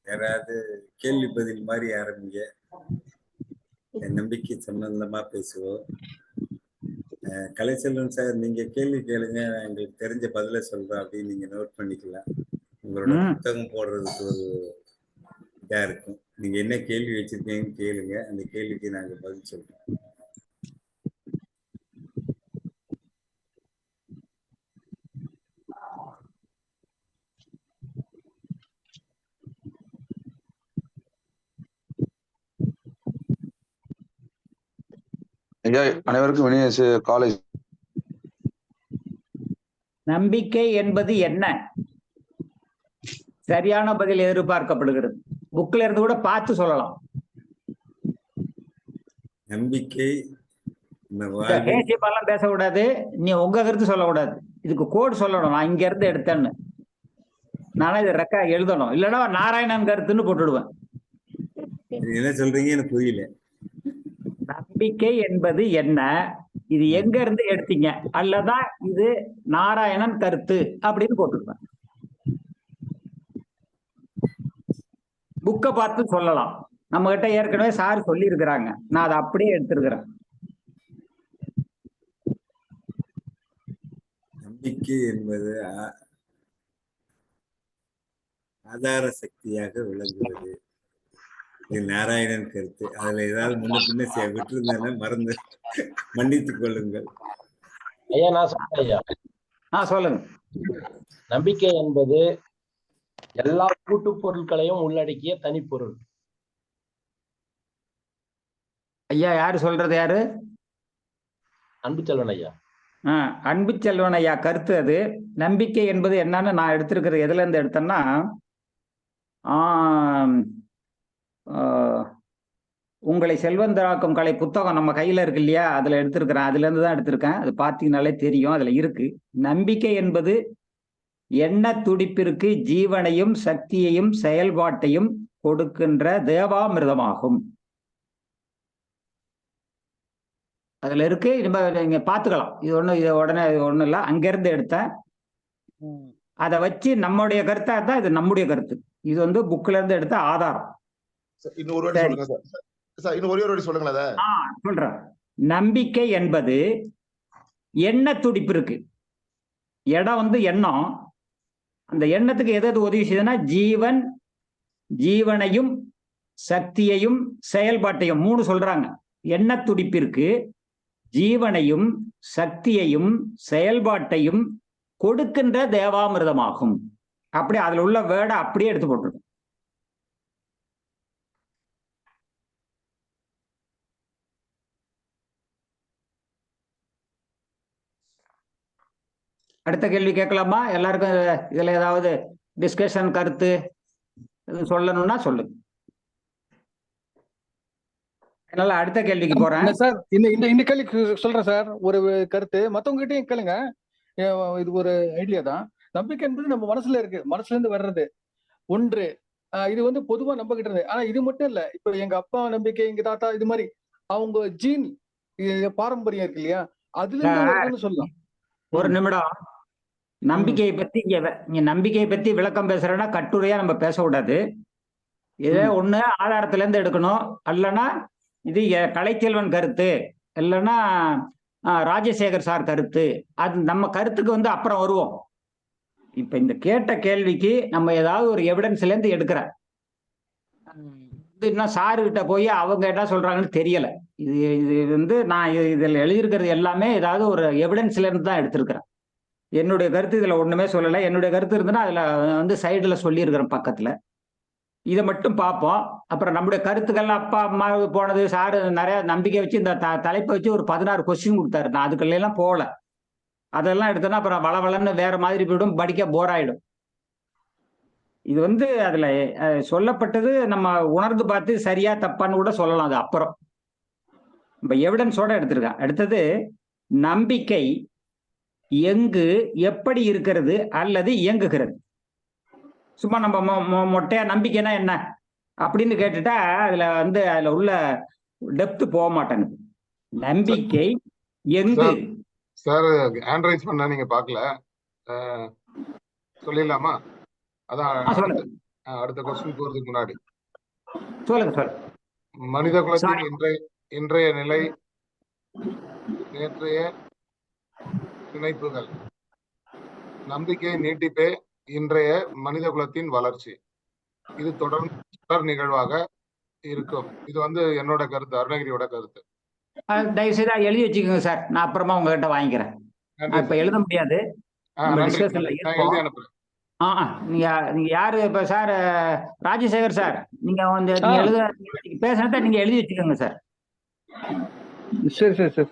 யாராவது கேள்வி பதில் மாதிரி ஆரம்பிங்க. என் நம்பிக்கை சம்பந்தமா பேசுவோம். கலைச்செல்வன் சார், நீங்க கேள்வி கேளுங்க, எங்களுக்கு தெரிஞ்ச பதில சொல்றோம் அப்படின்னு நீங்க நோட் பண்ணிக்கலாம். உங்களோட புத்தகம் போடுறதுக்கு ஒரு இதா இருக்கும். நீங்க என்ன கேள்வி வச்சிருக்கீங்கன்னு கேளுங்க, அந்த கேள்விக்கு நாங்க பதில் சொல்றோம். ஐயா, அனைவருக்கும் இனிய காலை. நம்பிக்கை என்பது என்ன? சரியான பதில் எதிர்பார்க்கப்படுகிறது. புக்ல இருந்து கூட பார்த்து சொல்லலாம். நம்பிக்கை தேசியமெல்லாம் பேசக்கூடாது, நீ உங்க கருத்து சொல்லக்கூடாது. இதுக்கு கோட் சொல்லணும், நான் இங்க இருந்து எடுத்தேன்னு. நானே இது ரெக்கா எழுதணும், இல்லைன்னா நாராயணன் கருத்துன்னு போட்டுடுவேன். என்ன சொல்றீங்க எனக்கு புரியல. நம்பிக்கை என்பது என்ன, இது எங்க இருந்து எடுத்தீங்க, அல்லதா இது நாராயணன் கருத்து அப்படின்னு போட்டுருவேன். புக்கை பார்த்து சொல்லலாம். நம்ம கிட்ட ஏற்கனவே சார் சொல்லி இருக்கிறாங்க, நான் அதை அப்படியே எடுத்திருக்கிறேன். நம்பிக்கை என்பது ஆதார சக்தியாக விளங்குவது. இது நாராயணன் கருத்து. அதுல ஏதாவது முன்ன பின்ன விட்டு இருந்தானே மறந்து மன்னித்துக் கொள்ளுங்கள். ஐயா, நான் சொல்றேன் ஐயா. சொல்லுங்க. நம்பிக்கை என்பது எல்லா கூட்டு பொருட்களையும் உள்ளடக்கிய தனிப்பொருள். ஐயா, யாரு சொல்றது? யாரு? அன்புச்செல்வன் ஐயா. அன்புச்செல்வன் ஐயா கருத்து அது. நம்பிக்கை என்பது என்னன்னு நான் எடுத்திருக்கிறது எதுல இருந்து எடுத்தேன்னா, உங்களை செல்வந்தராக்கும் கலை புத்தகம் நம்ம கையில இருக்கு இல்லையா, அதுல எடுத்திருக்கிறேன். அதுல இருந்து தான் எடுத்திருக்கேன். அது பார்த்தீங்கன்னாலே தெரியும், அதுல இருக்கு. நம்பிக்கை என்பது எண்ண துடிப்பிற்கு ஜீவனையும் சக்தியையும் செயல்பாட்டையும் கொடுக்கின்ற தேவாமிர்தமாகும். அதுல இருக்கு. நீங்க பாத்துக்கலாம். இது உடனே ஒண்ணும் இல்லை, அங்கிருந்து எடுத்தேன். அதை வச்சு நம்முடைய கருத்தா தான் இது நம்முடைய கருத்து. இது புக்ல இருந்து எடுத்த ஆதாரம். சொல்றேன். நம்பிக்கை என்பது எண்ண துடிப்பு இருக்கு. இடம் எண்ணம். அந்த எண்ணத்துக்கு எது உதவி செய்யுதுன்னா, ஜீவனையும் சக்தியையும் செயல்பாட்டையும் 3 சொல்றாங்க. எண்ண துடிப்பிற்கு ஜீவனையும் சக்தியையும் செயல்பாட்டையும் கொடுக்கின்ற தேவாமிர்தமாகும். அப்படி அதுல உள்ள வேர்டை அப்படியே எடுத்து போட்டிருக்கு. அடுத்த கேள்வி கேட்கலாமா? எல்லாருக்கும் இதுல ஏதாவது டிஸ்கஷன் கருத்து சொல்லணும்னா சொல்லுங்க. அதனால அடுத்த கேள்விக்கு போறேன் சார். இந்த கேள்வி சொல்றேன் சார். ஒரு கருத்து மத்தவங்க கிட்டயும் கேளுங்க. இது ஒரு ஐடியா தான். நம்பிக்கை என்பது நம்ம மனசுல இருக்கு, மனசுல இருந்து வர்றது ஒன்று. இது பொதுவா நம்ம கிட்ட இருந்து. ஆனா இது மட்டும் இல்ல. இப்ப எங்க அப்பா நம்பிக்கை, எங்க தாத்தா, இது மாதிரி அவங்க ஜீன் பாரம்பரியம் இருக்கு இல்லையா, அதுல இருந்து சொல்லலாம். ஒரு நிமிடம். நம்பிக்கையை பத்தி இங்க நம்பிக்கையை பத்தி விளக்கம் பேசுறேன்னா கட்டுரையா நம்ம பேசக்கூடாது. இதே ஒண்ணு ஆதாரத்துல இருந்து எடுக்கணும், அல்லனா இது கலைச்செல்வன் கருத்து, இல்லைன்னா ராஜசேகர் சார் கருத்து. அது நம்ம கருத்துக்கு அப்புறம் வருவோம். இப்ப இந்த கேட்ட கேள்விக்கு நம்ம ஏதாவது ஒரு எவிடன்ஸ்ல இருந்து எடுக்கிறேன். இன்னும் சாரு கிட்ட போய் அவங்க என்ன சொல்றாங்கன்னு தெரியல. இது நான் இதுல எழுதியிருக்கிறது எல்லாமே ஏதாவது ஒரு எவிடன்ஸ்ல இருந்து தான் எடுத்திருக்கிறேன். என்னுடைய கருத்து இதுல ஒண்ணுமே சொல்லலை. என்னுடைய கருத்து இருந்துன்னா அதுல சைடுல சொல்லியிருக்கிறேன் பக்கத்துல. இதை மட்டும் பார்ப்போம். அப்புறம் நம்முடைய கருத்துக்கள் அப்பா அம்மா போனது. சாரு நிறைய நம்பிக்கை வச்சு இந்த தலைப்பை வச்சு ஒரு 16 கொஸ்டின் கொடுத்தாரு. நான் அதுக்குள்ளெல்லாம் போகல. அதெல்லாம் எடுத்தோன்னா அப்புறம் வளவளன்னு வேற மாதிரி போயிடும், படிக்க போர் ஆயிடும். இது அதுல சொல்லப்பட்டது நம்ம உணர்ந்து பார்த்து சரியா தப்பான்னு கூட சொல்லலாம். அது அப்புறம் நம்ம எவிடன்ஸோட எடுத்திருக்கேன். அடுத்தது, நம்பிக்கை எங்கு எப்படி இருக்கிறது அல்லது இயங்குகிறது? சும்மா நம்ம மொட்டையா நம்பிக்கைனா என்ன அப்படின்னு கேட்டுட்டா அதுல அதுல உள்ள டெப்த் போக மாட்டேங்குது. நம்பிக்கை எங்கு சார் ஹேண்ட் ரைஸ் பண்ண நீங்க பார்க்கல, சொல்லிடலாமா? அதான் சொல்லுங்க அடுத்த கொஸ்டின் போறதுக்கு முன்னாடி சொல்லுங்க. மனித குலத்தின் சாரி. இன்றைய நிலை, நேற்றைய நினைப்புகள், நம்பிக்கை நீட்டிப்பே இன்றைய மனித குலத்தின் வளர்ச்சி. இது தொடர் நிகழ்வாக இருக்கும். இது என்னோட கருத்து, அருணகிரியோட கருத்து. தயவு செய்து அதை எழுதி வச்சுக்கோங்க சார். நான் அப்புறமா உங்ககிட்ட வாங்கிக்கிறேன். நன்றி இப்ப சார். எழுத முடியாது. நம்ம நன்றி டிஸ்கஷன்ல நான் இருப்போம். எழுதி அனுப்புறேன். நீங்க யாரு இப்ப சார்? ராஜசேகர் சார், நீங்க நீங்க பேசுனத நீங்க எழுதி வச்சுக்கோங்க சார். சரி சரி சரி.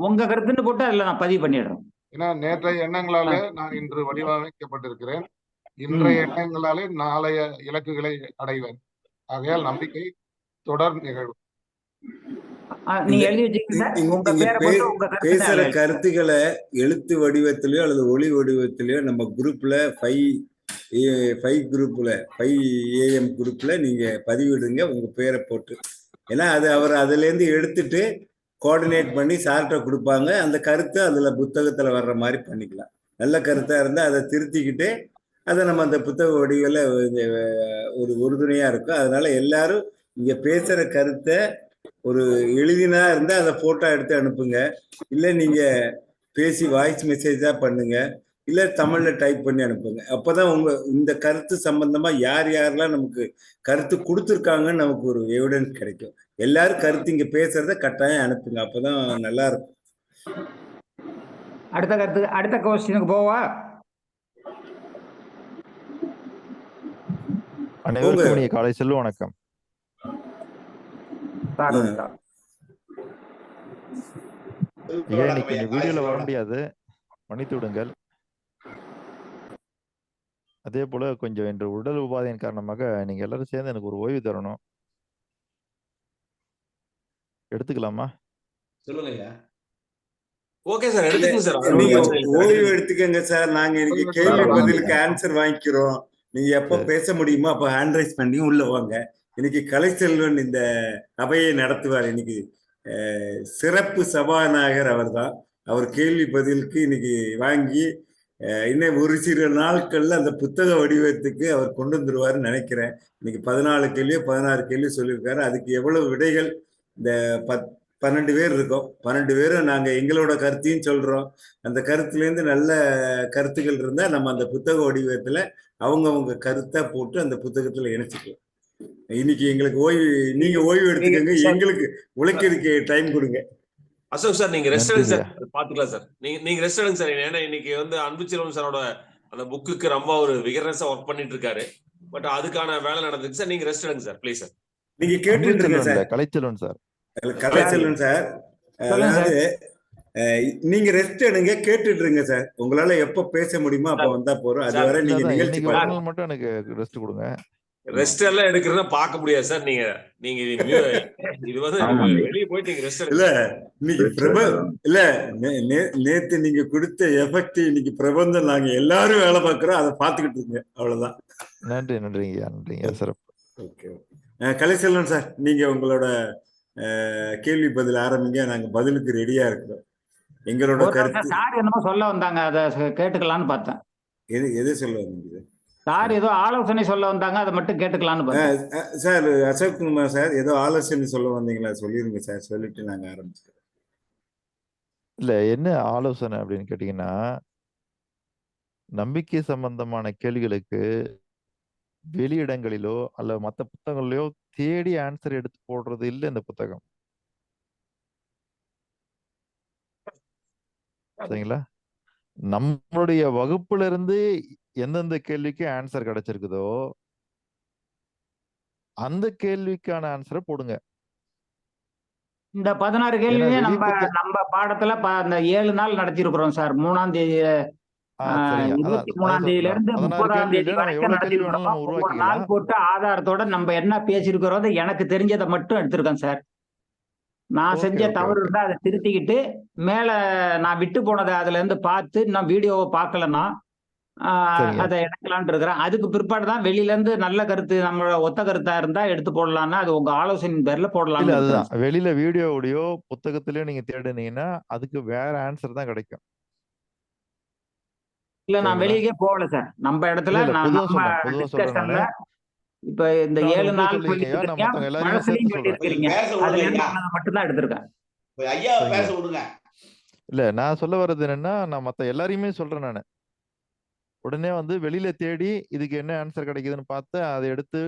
உங்க கருத்துன்னு போட்டு அதுல நான் பதிவு பண்ணிடுறேன். ஏன்னா நேற்றைய எண்ணங்களாலே நான் இன்று வடிவமைக்கப்பட்டிருக்கிறேன். இன்றைய எண்ணங்களாலே நாளைய இலக்குகளை அடைவேன். ஆகையால் நம்பிக்கை தொடர் நிகழ்வு. நீங்க எழுதி வச்சுக்கோங்க. உங்க இங்க பேரை போட்டு உங்க பேசுற கருத்து கருத்துக்களை எழுத்து வடிவத்திலயோ அல்லது ஒளி வடிவத்திலயோ நம்ம குரூப்ல 5 AM குரூப்ல நீங்க பதிவிடுங்க உங்க பேரை போட்டு. ஏன்னா அது அவர் அதுல இருந்து எடுத்துட்டு கோஆர்டினேட் பண்ணி சார்கிட்ட கொடுப்பாங்க. அந்த கருத்தை அதுல புத்தகத்துல வர்ற மாதிரி பண்ணிக்கலாம். நல்ல கருத்தா இருந்தா அதை திருத்திக்கிட்டு அதை நம்ம அந்த புத்தக வடிவில் ஒரு உறுதுணையா இருக்கும். அதனால எல்லாரும் இங்க பேசுற கருத்தை ஒரு எழுதினா இருந்தா அதை போட்டோ எடுத்து அனுப்புங்க. இல்ல நீங்க பேசி வாய்ஸ் மெசேஜா பண்ணுங்க. இல்ல தமிழ்ல டைப் பண்ணி அனுப்புங்க. அப்பதான் உங்க இந்த கருத்து சம்பந்தமா யார் யாரெல்லாம் நமக்கு கருத்து கொடுத்துருக்காங்கன்னு நமக்கு ஒரு எவிடன்ஸ் கிடைக்கும். எல்லாரும் கருத்து இங்க பேசுறத கட்டாயம் அனுப்புங்க. அப்பதான் நல்லா இருக்கும். அடுத்த கொஸ்டினுக்கு போவா? அனைவருக்கும் இனிய காலை செல்வ வணக்கம். இன்னைக்கு இந்த வீடியோல வர முடியாது, மன்னித்து விடுங்கள். அதே போல கொஞ்சம் இன்று உடல் உபாதையின் காரணமாக நீங்க எல்லாரும் சேர்ந்து எனக்கு ஒரு ஓய்வு தரணும். எடுத்துக்கலாமா? சொல்லுங்க. ஓகே சார், எடுத்துக்கங்க சார். நீங்க ஓய்வு எடுத்துக்கங்க சார். நாங்க இன்னைக்கு கேள்வி பதிலுக்கு ஆன்சர் வாங்கிக்கிறோம். நீங்க எப்ப பேச முடியுமோ அப்ப ஹேண்ட் ரைஸ் பண்ணி உள்ள வாங்க. இன்னைக்கு கலைச்செல்வன் இந்த அவையை நடத்துவார். இன்னைக்கு சிறப்பு சபாநாயகர் அவர் தான். அவர் கேள்வி பதிலுக்கு இன்னைக்கு வாங்கி இன்னும் ஒரு சில நாட்கள்ல அந்த புத்தக வடிவத்துக்கு அவர் கொண்டு வந்துருவாருன்னு நினைக்கிறேன். இன்னைக்கு 14 கேள்வியோ 16 கேள்வி சொல்லியிருக்காரு. அதுக்கு எவ்வளவு விடைகள்? இந்த 12 பேர் இருக்கோம். 12 பேரும் நாங்க எங்களோட கருத்தையும் சொல்றோம். அந்த கருத்துல இருந்து நல்ல கருத்துக்கள் இருந்தா நம்ம அந்த புத்தக வடிவத்துல அவங்க கருத்தா போட்டு அந்த புத்தகத்துல இணைச்சிக்கலாம். இன்னைக்கு எங்களுக்கு ஓய்வு, நீங்க ஓய்வு எடுத்துக்கங்க. எங்களுக்கு உழைக்கிறதுக்கு டைம் கொடுங்க. அசோக் சார், நீங்க ரெஸ்ட் எடுங்க சார். பாத்துக்கலாம் சார். நீங்க ரெஸ்ட் எடுங்க சார். ஏன்னா இன்னைக்கு அன்புச்செல்வன் சாரோட அந்த புக்குக்கு ரொம்ப ஒரு விகரன்ஸா ஒர்க் பண்ணிட்டு இருக்காரு. பட் அதுக்கான வேலை நடந்துச்சு சார். நீங்க ரெஸ்ட் எடுங்க சார், ப்ளீஸ் சார். நீங்க கேட்டுட்டு இருங்க sir. Kalaiselvan sir, Kalaiselvan sir, அதாவது நீங்க ரெஸ்ட் எடுங்க, கேட்டுட்டு இருங்க சார். உங்களால எப்ப பேச முடியுமோ அப்ப வந்தா போறோம். அது வரை நீங்க நிகழ்ச்சி பாருங்க. மட்டும் எனக்கு ரெஸ்ட் கொடுங்க. ரெஸ்ட் எல்லாம் எடுக்கிறதா பார்க்க முடியாது சார். நீங்க இது வெளியே போயிட்டு நீங்க ரெஸ்ட் இல்ல. இன்னைக்கு இல்ல நேத்து நீங்க கொடுத்த எஃபெக்ட் இன்னைக்கு பிரபந்தம் நாங்க எல்லாரும் வேலை பார்க்கிறோம். அதை பார்த்துக்கிட்டு இருக்கீங்க. அவ்வளவுதான். நன்றிங்க சிறப்பு. ஓகே. கலைச்செல்வன் சார், நீங்க உங்களோட கேள்வி பதில் ஆரம்பிங்க. நாங்க பதிலுக்கு ரெடியா இருக்கிறோம். எங்களோட கருத்து சார் என்னமோ சொல்ல வந்தாங்க, அதை கேட்டுக்கலான்னு பார்த்தேன். எது சொல்ல வந்தீங்க சார்? ஏதோ ஆலோசனை சொல்ல வந்தாங்க, அதை மட்டும் கேட்டுக்கலான்னு பார்த்தேன். சார் அசோக் குமார் சார், ஏதோ ஆலோசனை சொல்ல வந்தீங்களா? சொல்லிருங்க சார், சொல்லிட்டு நாங்க ஆரம்பிச்சுக்கிறோம். இல்ல, என்ன ஆலோசனை அப்படின்னு கேட்டீங்கன்னா, நம்பிக்கை சம்பந்தமான கேள்விகளுக்கு வெளியிடங்களிலோ அல்ல மற்ற புத்தகங்களிலோ தேடி ஆன்சர் எடுத்து போடுறது இல்லை இந்த புத்தகம். சரிங்களா? நம்மளுடைய வகுப்புல இருந்து எந்தெந்த கேள்விக்கு ஆன்சர் கிடைச்சிருக்குதோ அந்த கேள்விக்கான ஆன்சரை போடுங்க. இந்த 16 கேள்வியே நம்ம பாடத்துல அந்த 7 நாள் நடத்திருக்கிறோம் சார். 3ஆம் தேதி 23ஆம் தேதியில இருந்து 30ஆம் தேதி வரைக்கும் நடத்திருக்கிறோம். ஒரு நாள் போட்டு ஆதாரத்தோட நம்ம என்ன பேசியிருக்கிறோம் எனக்கு தெரிஞ்சதை மட்டும் எடுத்திருக்கேன் சார். நான் செஞ்ச தவறு இருந்தா அதை திருத்திக்கிட்டு மேல நான் விட்டு போனதை அதுல இருந்து பார்த்து நான் வீடியோவை பார்க்கலன்னா அதை எடுக்கலான் இருக்கிறேன். அதுக்கு பிற்பாடு தான் வெளியில இருந்து நல்ல கருத்து நம்மளோட ஒத்த கருத்தா இருந்தா எடுத்து போடலாம்னா அது உங்க ஆலோசனை பேர்ல போடலாம். அதுதான் வெளியில வீடியோடையோ புத்தகத்திலயோ நீங்க தேடுனீங்கன்னா அதுக்கு வேற ஆன்சர் தான் கிடைக்கும். இல்ல நான் சரிங்களா? வெளியே போகல சார். நம்ம இடத்துல இல்ல, இல்ல, நான் பொதுவா நம்ம சொல்றேன். பொதுவா சொல்றேன் நானு. டிஸ்கஷன்ல இப்ப இந்த நானு 7 உங்களுக்கு நாள் சொல்லிருக்கேன்யா, நான் சொல்லியிருக்கீங்க, மத்தவங்க எல்லாரையுமே பழசுலையும் சேர்த்து சொல்றேன். சொல்லியிருக்கிறீங்க. பேச அதுல விடுங்க இருந்து ஐயா. சொன்னதை மட்டும் தான் எடுத்திருக்கேன். ஐயா பேச சரிங்களா? விடுங்க. இல்ல, நான் சொல்ல வர்றது என்னன்னா, நான் மத்த எல்லாரையுமே சொல்றேன் நானு. உடனே வந்து வெளியில தேடி இதுக்கு என்ன ஆன்சர் கிடைக்குதுன்னு பார்த்து அதை எடுத்து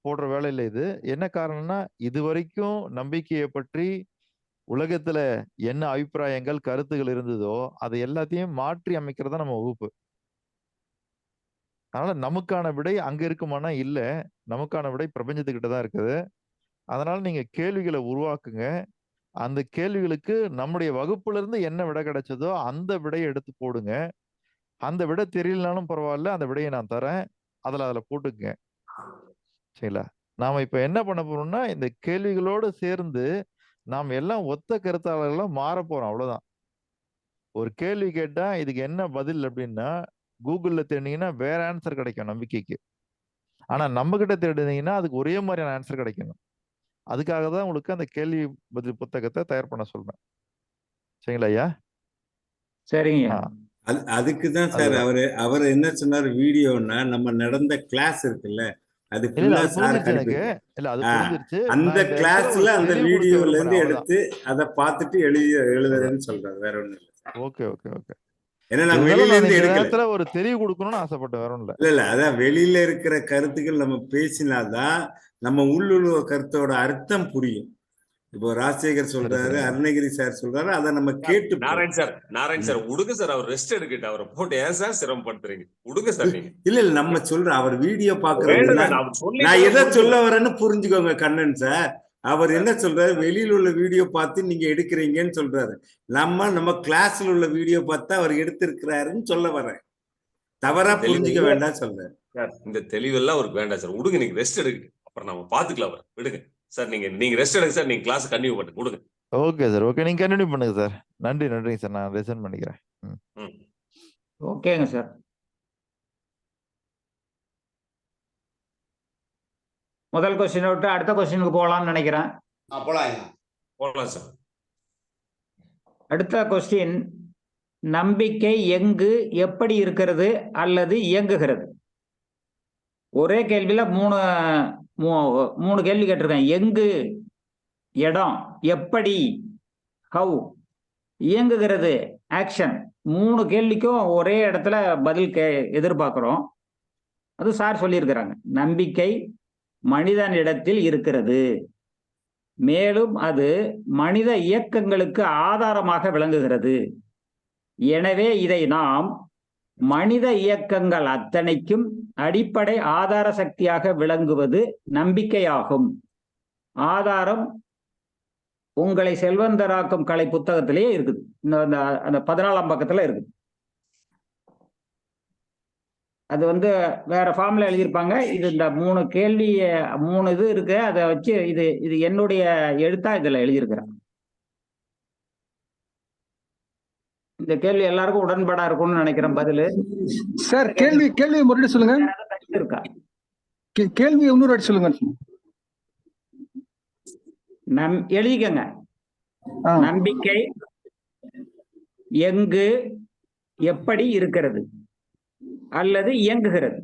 போடுற வேலை இல்லை இது. என்ன காரணம்னா, இதுவரைக்கும் நம்பிக்கையை பற்றி உலகத்துல என்ன அபிப்பிராயங்கள், கருத்துகள் இருந்ததோ, அதை எல்லாத்தையும் மாற்றி அமைக்கிறதா நம்ம வகுப்பு. அதனால நமக்கான விடை அங்க இருக்குமானா இல்ல. நமக்கான விடை பிரபஞ்சத்துக்கிட்ட தான் இருக்குது. அதனால நீங்க கேள்விகளை உருவாக்குங்க. அந்த கேள்விகளுக்கு நம்முடைய வகுப்புல இருந்து என்ன விடை கிடைச்சதோ அந்த விடையை எடுத்து போடுங்க. அந்த விடை தெரியலனாலும் பரவாயில்ல, அந்த விடையை நான் தரேன். அதுல போட்டுக்குங்க. சரிங்களா? நாம இப்ப என்ன பண்ண போறோம்னா, இந்த கேள்விகளோடு சேர்ந்து நாம் எல்லாம் ஒத்த கருத்தாளர்களா மாற போறோம். அவ்வளவுதான். ஒரு கேள்வி கேட்டா இதுக்கு என்ன பதில் அப்படின்னா, கூகுள்ல தேடினீங்கன்னா வேற ஆன்சர் கிடைக்கும் நம்பிக்கைக்கு. ஆனா நம்ம கிட்ட தேடினீங்கன்னா அதுக்கு ஒரே மாதிரியான ஆன்சர் கிடைக்கணும். அதுக்காக தான் உங்களுக்கு அந்த கேள்வி பதில் புத்தகத்தை தயார் பண்ண சொல்றேன். சரிங்களா ஐயா? சரிங்க. ஆ, அதுக்கு தான் சார் அதுதான். அவர் என்ன சொன்னார், வீடியோன்னா நம்ம நடந்த கிளாஸ் இருக்குல்ல, அது இல்ல, இல்ல, ஃபுல்லா அது சார் புரிஞ்சிருச்சு எனக்கு. கணிப்பிருக்கு. இல்ல, அது ஆ, புரிஞ்சிருச்சு. அந்த நான் இந்த இடத்துல கிளாஸ்ல ஒரு அந்த தெளிவு கொடுக்க வீடியோல விரும்புறேன். இருந்து அவ்வளவுதான். எடுத்து அதை பார்த்துட்டு அதான். எழுதுறேன்னு சொல்றாரு, வேற ஒண்ணும் இல்லை. Okay, okay, okay. ஏன்னா நான் இருந்தாலும் வெளியில நான் இருந்து இந்த எடுக்கல. நேரத்துல ஒரு தெளிவு கொடுக்கணும்னு ஆசைப்பட்டேன். வேற ஒண்ணும் இல்ல. இல்ல அதான் வெளியில இருக்கிற கருத்துக்கள் நம்ம பேசினாதான் நம்ம உள்ளுணர்வு கருத்தோட அர்த்தம் புரியும். இப்போ ராஜசேகர் சரி, சொல்றாரு, சரிங்க. அருணகிரி சார் சொல்றாரு, அதை நம்ம கேட்டு நாராயண் சார் விடுங்க சார், அவர் ரெஸ்ட் எடுக்கட்டும். அவரை போட்டு ஏன் சார் சிரமப்படுத்துறீங்க? விடுங்க சார் நீங்க. இல்ல நம்ம சொல்றோம், அவர் வீடியோ பாக்குறது. வேண்டாம் நான் வேண்டாம், அவர் சொல்லி நான் எதை சொல்ல வரேன்னு புரிஞ்சுக்கோங்க கண்ணன் சார். அவர் என்ன சொல்றாரு, வெளியில உள்ள வீடியோ பார்த்து நீங்க எடுக்கிறீங்கன்னு சொல்றாரு. நம்ம கிளாஸ்ல உள்ள வீடியோ பார்த்து அவர் எடுத்திருக்கிறாருன்னு சொல்ல வரேன். தவறா புரிஞ்சுக்க வேண்டாம் சொல்றேன். இந்த தெளிவெல்லாம் அவருக்கு வேண்டாம் சார். விடுங்க, நீங்க ரெஸ்ட் எடுக்க, அப்புறம் நம்ம பாத்துக்கலாம். அவர் விடுங்க சார். நீங்க ரெஸ்ட் எடுங்க சார். நீங்க கிளாஸ் கண்டினியூ பண்ணுங்க. விடுங்க. Okay sir. ஓகே, நீங்க கண்டினியூ பண்ணுங்க சார். நன்றிங்க சார். நான் லிசன் பண்ணிக்கிறேன். ஓகேங்க சார். முதல் கொஸ்டின் விட்டு அடுத்த கொஸ்டினுக்கு போகலாம்னு நினைக்கிறேன். போலாம் சார். அடுத்த கொஸ்டின், நம்பிக்கை எங்கு எப்படி இருக்கிறது அல்லது இயங்குகிறது? ஒரே கேள்வியில மூணு கேள்வி கேட்டிருக்கேன். எங்கு இடம், எப்படி ஹவு, இயங்குகிறது ஆக்ஷன். 3 கேள்விக்கும் ஒரே இடத்துல பதில் எதிர்பார்க்கிறோம். அது சார் சொல்லியிருக்கிறாங்க. நம்பிக்கை மனிதனிடத்தில் இருக்கிறது, மேலும் அது மனித இயக்கங்களுக்கு ஆதாரமாக விளங்குகிறது. எனவே இதை நாம் மனித இயக்கங்கள் அத்தனைக்கும் அடிப்படை ஆதார சக்தியாக விளங்குவது நம்பிக்கையாகும். ஆதாரம் உங்களை செல்வந்தராக்கும் கலை புத்தகத்திலேயே இருக்குது. அந்த 14ஆம் பக்கத்துல இருக்குது. அது வேற ஃபார்ம்ல எழுதியிருப்பாங்க. இது இந்த 3 கேள்வி 3 இது இருக்கு. அதை வச்சு இது என்னுடைய எழுத்தா இதுல எழுதியிருக்கிறேன். இந்த கேள்வி எல்லாருக்கும் உடன்படா இருக்கும்னு நினைக்கிறேன். பதிலு சார் கேள்வி மறுபடியும் சொல்லுங்க. இருக்கா? கேள்வி இன்னொரு வாட்டி சொல்லுங்க. எழுதிக்கங்க. நம்பிக்கை எங்கு எப்படி இருக்கிறது அல்லது இயங்குகிறது?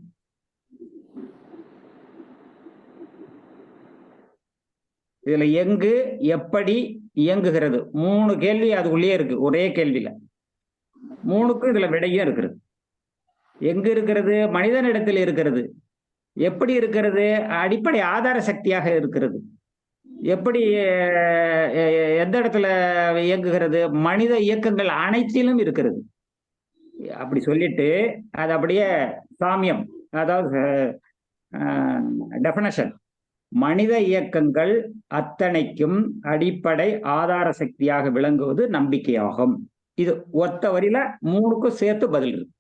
இதுல எங்கு எப்படி இயங்குகிறது 3 கேள்வி அதுக்குள்ளேயே இருக்கு. ஒரே கேள்வியில 3க்கும் இதுல விடையும் இருக்கிறது. எங்கு இருக்கிறது? மனிதனிடத்தில் இருக்கிறது. எப்படி இருக்கிறது? அடிப்படை ஆதார சக்தியாக இருக்கிறது. எப்படி எந்த இடத்துல இயங்குகிறது? மனித இயக்கங்கள் அனைத்திலும் இருக்கிறது. அப்படி சொல்லிட்டு அது அப்படியே சாமியம், அதாவது டெஃபினேஷன், மனித இயக்கங்கள் அத்தனைக்கும் அடிப்படை ஆதார சக்தியாக விளங்குவது நம்பிக்கையாகும். இது ஒத்த வரியில 3க்கும் சேர்த்து பதில் இருக்கு.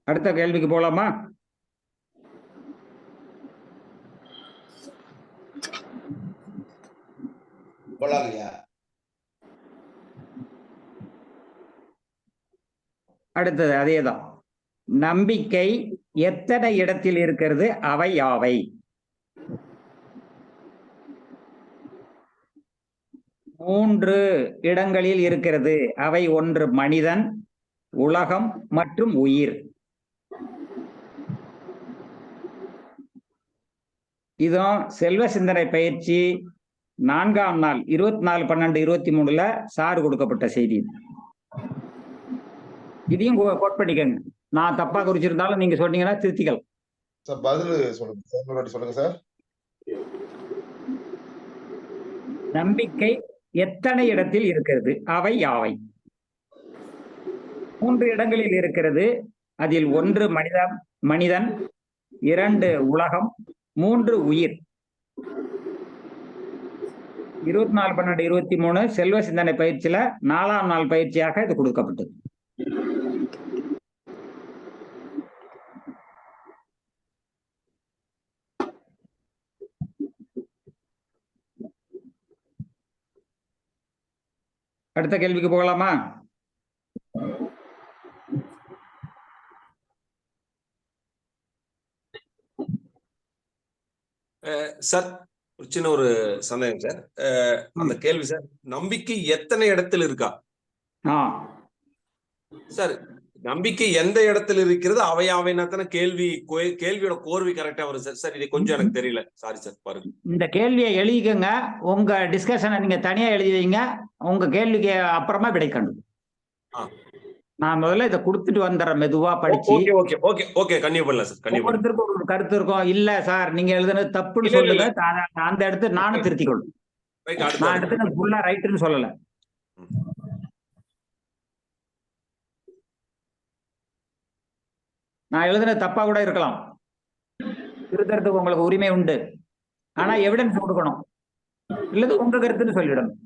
அடுத்த கேள்விக்கு போலாமா? அடுத்தது அதேதான். நம்பிக்கை எத்தனை இடத்தில் இருக்கிறது? அவை யாவை? 3 இடங்களில் இருக்கிறது. அவை ஒன்று மனிதன், உலகம் மற்றும் உயிர். இதுவும் செல்வ சிந்தனை பயிற்சி 4ஆம் நாள் 24/12/23 சார் கொடுக்கப்பட்ட செய்தி. இதையும் கோட் பண்ணிக்கங்க. நான் தப்பா குறிச்சிருந்தாலும் நீங்க சொன்னீங்கன்னா திருத்திக்கலாம். சார் பதில் சொல்லுங்க சார், ஒரு வாட்டி சொல்லுங்க சார். நம்பிக்கை எத்தனை இடத்தில் இருக்கிறது? அவை யாவை? 3 இடங்களில் இருக்கிறது. அதில் 1 மனிதன், 2 உலகம், 3 உயிர். 24/12/23 செல்வ சிந்தனை பயிற்சியில 4ஆம் நாள் பயிற்சியாக இது கொடுக்கப்பட்டது. அடுத்த கேள்விக்கு போகலாமா? சார் ஒரு சின்ன ஒரு சந்தேகம் சார். அந்த கேள்வி சார், நம்பிக்கை எத்தனை இடத்தில் இருக்கா சார்? நம்பிக்கை எந்த இடத்துல இருக்கிறது? அவையாவைனா தானே கேள்வியோட கோர்வை கரெக்டா வரும் சார். சார் இது கொஞ்சம் எனக்கு தெரியல, சாரி சார். பாருங்க, இந்த கேள்வியை எழுதிக்கங்க. உங்க டிஸ்கஷனை நீங்க தனியா எழுதி வைங்க. உங்க கேள்விக்கு அப்புறமா விடைக்கணும். நான் முதல்ல இதை கொடுத்துட்டு வந்துடுறேன், மெதுவா படிச்சு. ஓகே கண்டிப்பா பண்ணலாம் சார். கண்டிப்பா ஒருத்தருக்கு ஒரு கருத்து இருக்கும். இல்ல சார் நீங்க எழுதுனது தப்புன்னு சொல்லுங்க, அந்த இடத்து நானும் திருத்திக்கொள்ளும். நான் எடுத்து ஃபுல்லா ரைட்டுன்னு சொல்லல. நான் எழுதுனது தப்பா கூட இருக்கலாம், திருத்தறதுக்கு உங்களுக்கு உரிமை உண்டு. ஆனா எவிடன்ஸ் கொடுக்கணும், இல்லது உங்க கருத்துன்னு சொல்லிடணும்.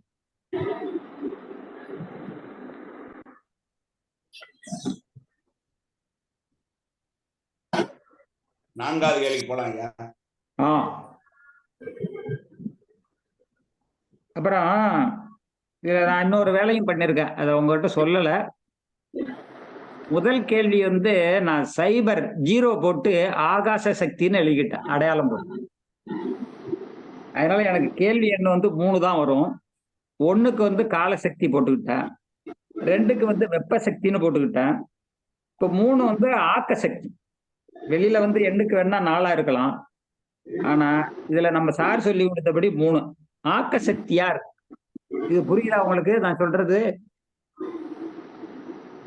நான்காவது கேள்விக்கு போலாம் ஐயா. அப்புறம் இதுல நான் இன்னொரு வேலையும் பண்ணிருக்கேன், அதை உங்ககிட்ட சொல்லல. முதல் கேள்வி வந்து நான் சைபர் 0 போட்டு ஆகாச சக்தின்னு எழுதிக்கிட்டேன், அடையாளம் போட்டு. அதனால எனக்கு கேள்வி எண் வந்து 3 தான் வரும். 1க்கு வந்து காலசக்தி போட்டுக்கிட்டேன், 2க்கு வந்து வெப்ப சக்தின்னு போட்டுக்கிட்டேன். இப்போ 3 வந்து ஆக்க சக்தி. வெளியில வந்து எண்ணுக்கு வேணா 4ஆ இருக்கலாம், ஆனா இதுல நம்ம சார் சொல்லி கொடுத்தபடி 3 ஆக்க சக்தியா இருக்கு. இது புரியுதா உங்களுக்கு நான் சொல்றது?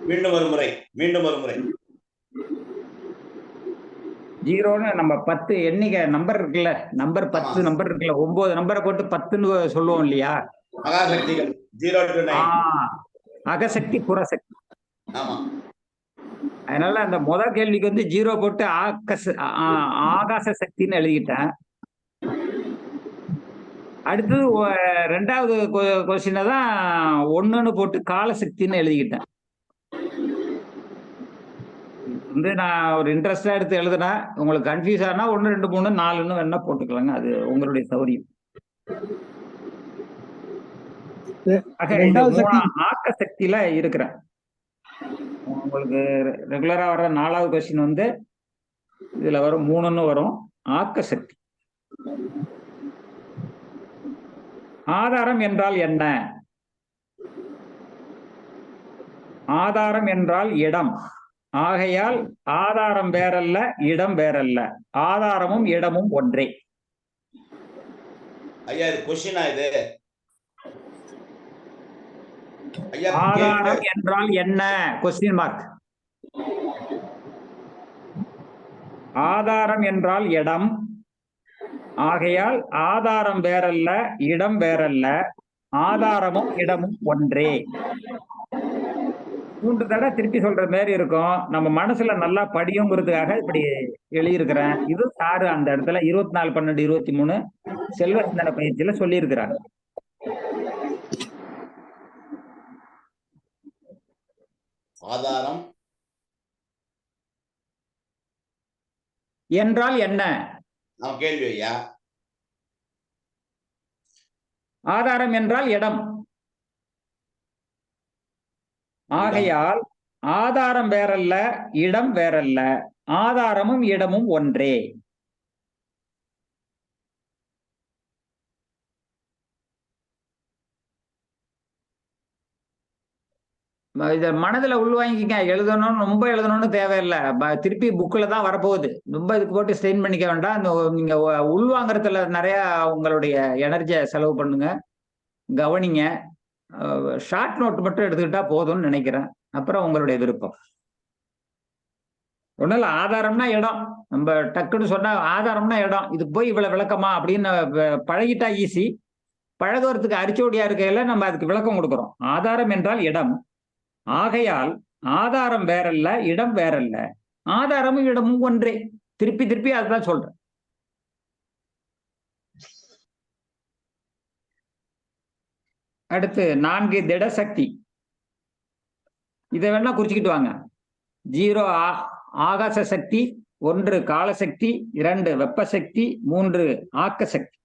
மீண்டும் ஒரு முறை 0ன்னு நம்ம 10 எண்ணிக்கை நம்பர் இருக்குல்ல, நம்பர் 10 நம்பர் இருக்குல்ல, 9 நம்பரை போட்டு 10ன்னு சொல்லுவோம் இல்லையா? மகாசக்திகள் 0 to 9. அகசக்தி புறசக்தி. அதனால அந்த முதல் கேள்விக்கு வந்து 0 போட்டு ஆகாச சக்தின்னு எழுதிக்கிட்டேன். அடுத்தது 2வது கொஸ்டினை தான் 1ன்னு போட்டு காலசக்தின்னு எழுதிக்கிட்டேன். வந்து நான் ஒரு இன்ட்ரெஸ்டா எடுத்து எழுதுனா உங்களுக்கு கன்ஃபியூஸ் ஆனா 1 2 3 4ன்னு வேணா போட்டுக்கலாங்க, அது உங்களுடைய சௌரியம். ஆக்க சக்தியில இருக்கிறேன். உங்களுக்கு ரெகுலரா வர்ற 4வது கொஸ்டின் வந்து இதுல வரும் 3ன்னு வரும், ஆக்க சக்தி. ஆதாரம் என்றால் என்ன? ஆதாரம் என்றால் இடம். ஆகையால் ஆதாரம் வேறல்ல, இடம் வேறல்ல. ஆதாரமும் இடமும் ஒன்றே. ஐயா இது கொஸ்டினா இது? ஆதாரம் என்றால் என்ன? Question mark. ஆதாரம் என்றால் இடம். ஆகையால் ஆதாரம் வேறல்ல, இடம் வேறல்ல. ஆதாரமும் இடமும் ஒன்றே. 3 தடவை திருப்பி சொல்ற மாதிரி இருக்கும். நம்ம மனசுல நல்லா படியுங்கிறதுக்காக இப்படி எழுதியிருக்கிறேன். இது சாரு அந்த இடத்துல 24/12/23 செல்வ சிந்தனை பயிற்சியில சொல்லி இருக்கிறாங்க. ஆதாரம் என்றால் என்ன? கேள்வி ஐயா. ஆதாரம் என்றால் இடம். ஆகையால் ஆதாரம் வேறல்ல, இடம் வேறல்ல. ஆதாரமும் இடமும் ஒன்றே. இதை மனதில் உள்வாங்கிக்க. எழுதணும்னு ரொம்ப எழுதணும்னு தேவையில்லை. திருப்பி புக்கில் தான் வரப்போகுது. ரொம்ப இதுக்கு போட்டு ஸ்ட்ரெயின் பண்ணிக்க வேண்டாம். இந்த நீங்க உள்வாங்கறதுல நிறைய உங்களுடைய எனர்ஜியை செலவு பண்ணுங்க, கவனிங்க. ஷார்ட் நோட் மட்டும் எடுத்துக்கிட்டா போதும்னு நினைக்கிறேன். அப்புறம் உங்களுடைய விருப்பம். ஒன்றும் இல்லை, ஆதாரம்னா இடம். நம்ம டக்குன்னு சொன்னா ஆதாரம்னா இடம். இதுக்கு போய் இவ்வளவு விளக்கமா அப்படின்னு பழகிட்டா ஈஸி. பழகுறதுக்கு அரிச்சோடியா இருக்கையில நம்ம அதுக்கு விளக்கம் கொடுக்குறோம். ஆதாரம் என்றால் இடம். ஆகையால் ஆதாரம் வேறல்ல, இடம் வேறல்ல. ஆதாரமும் இடமும் ஒன்றே. திருப்பி திருப்பி அதுதான் சொல்றேன். அடுத்து 4 திடசக்தி. இதை வேணா குறிச்சுக்கிட்டு வாங்க. 0 ஆகாச சக்தி, 1 காலசக்தி, 2 வெப்ப சக்தி, 3 ஆக்க சக்தி.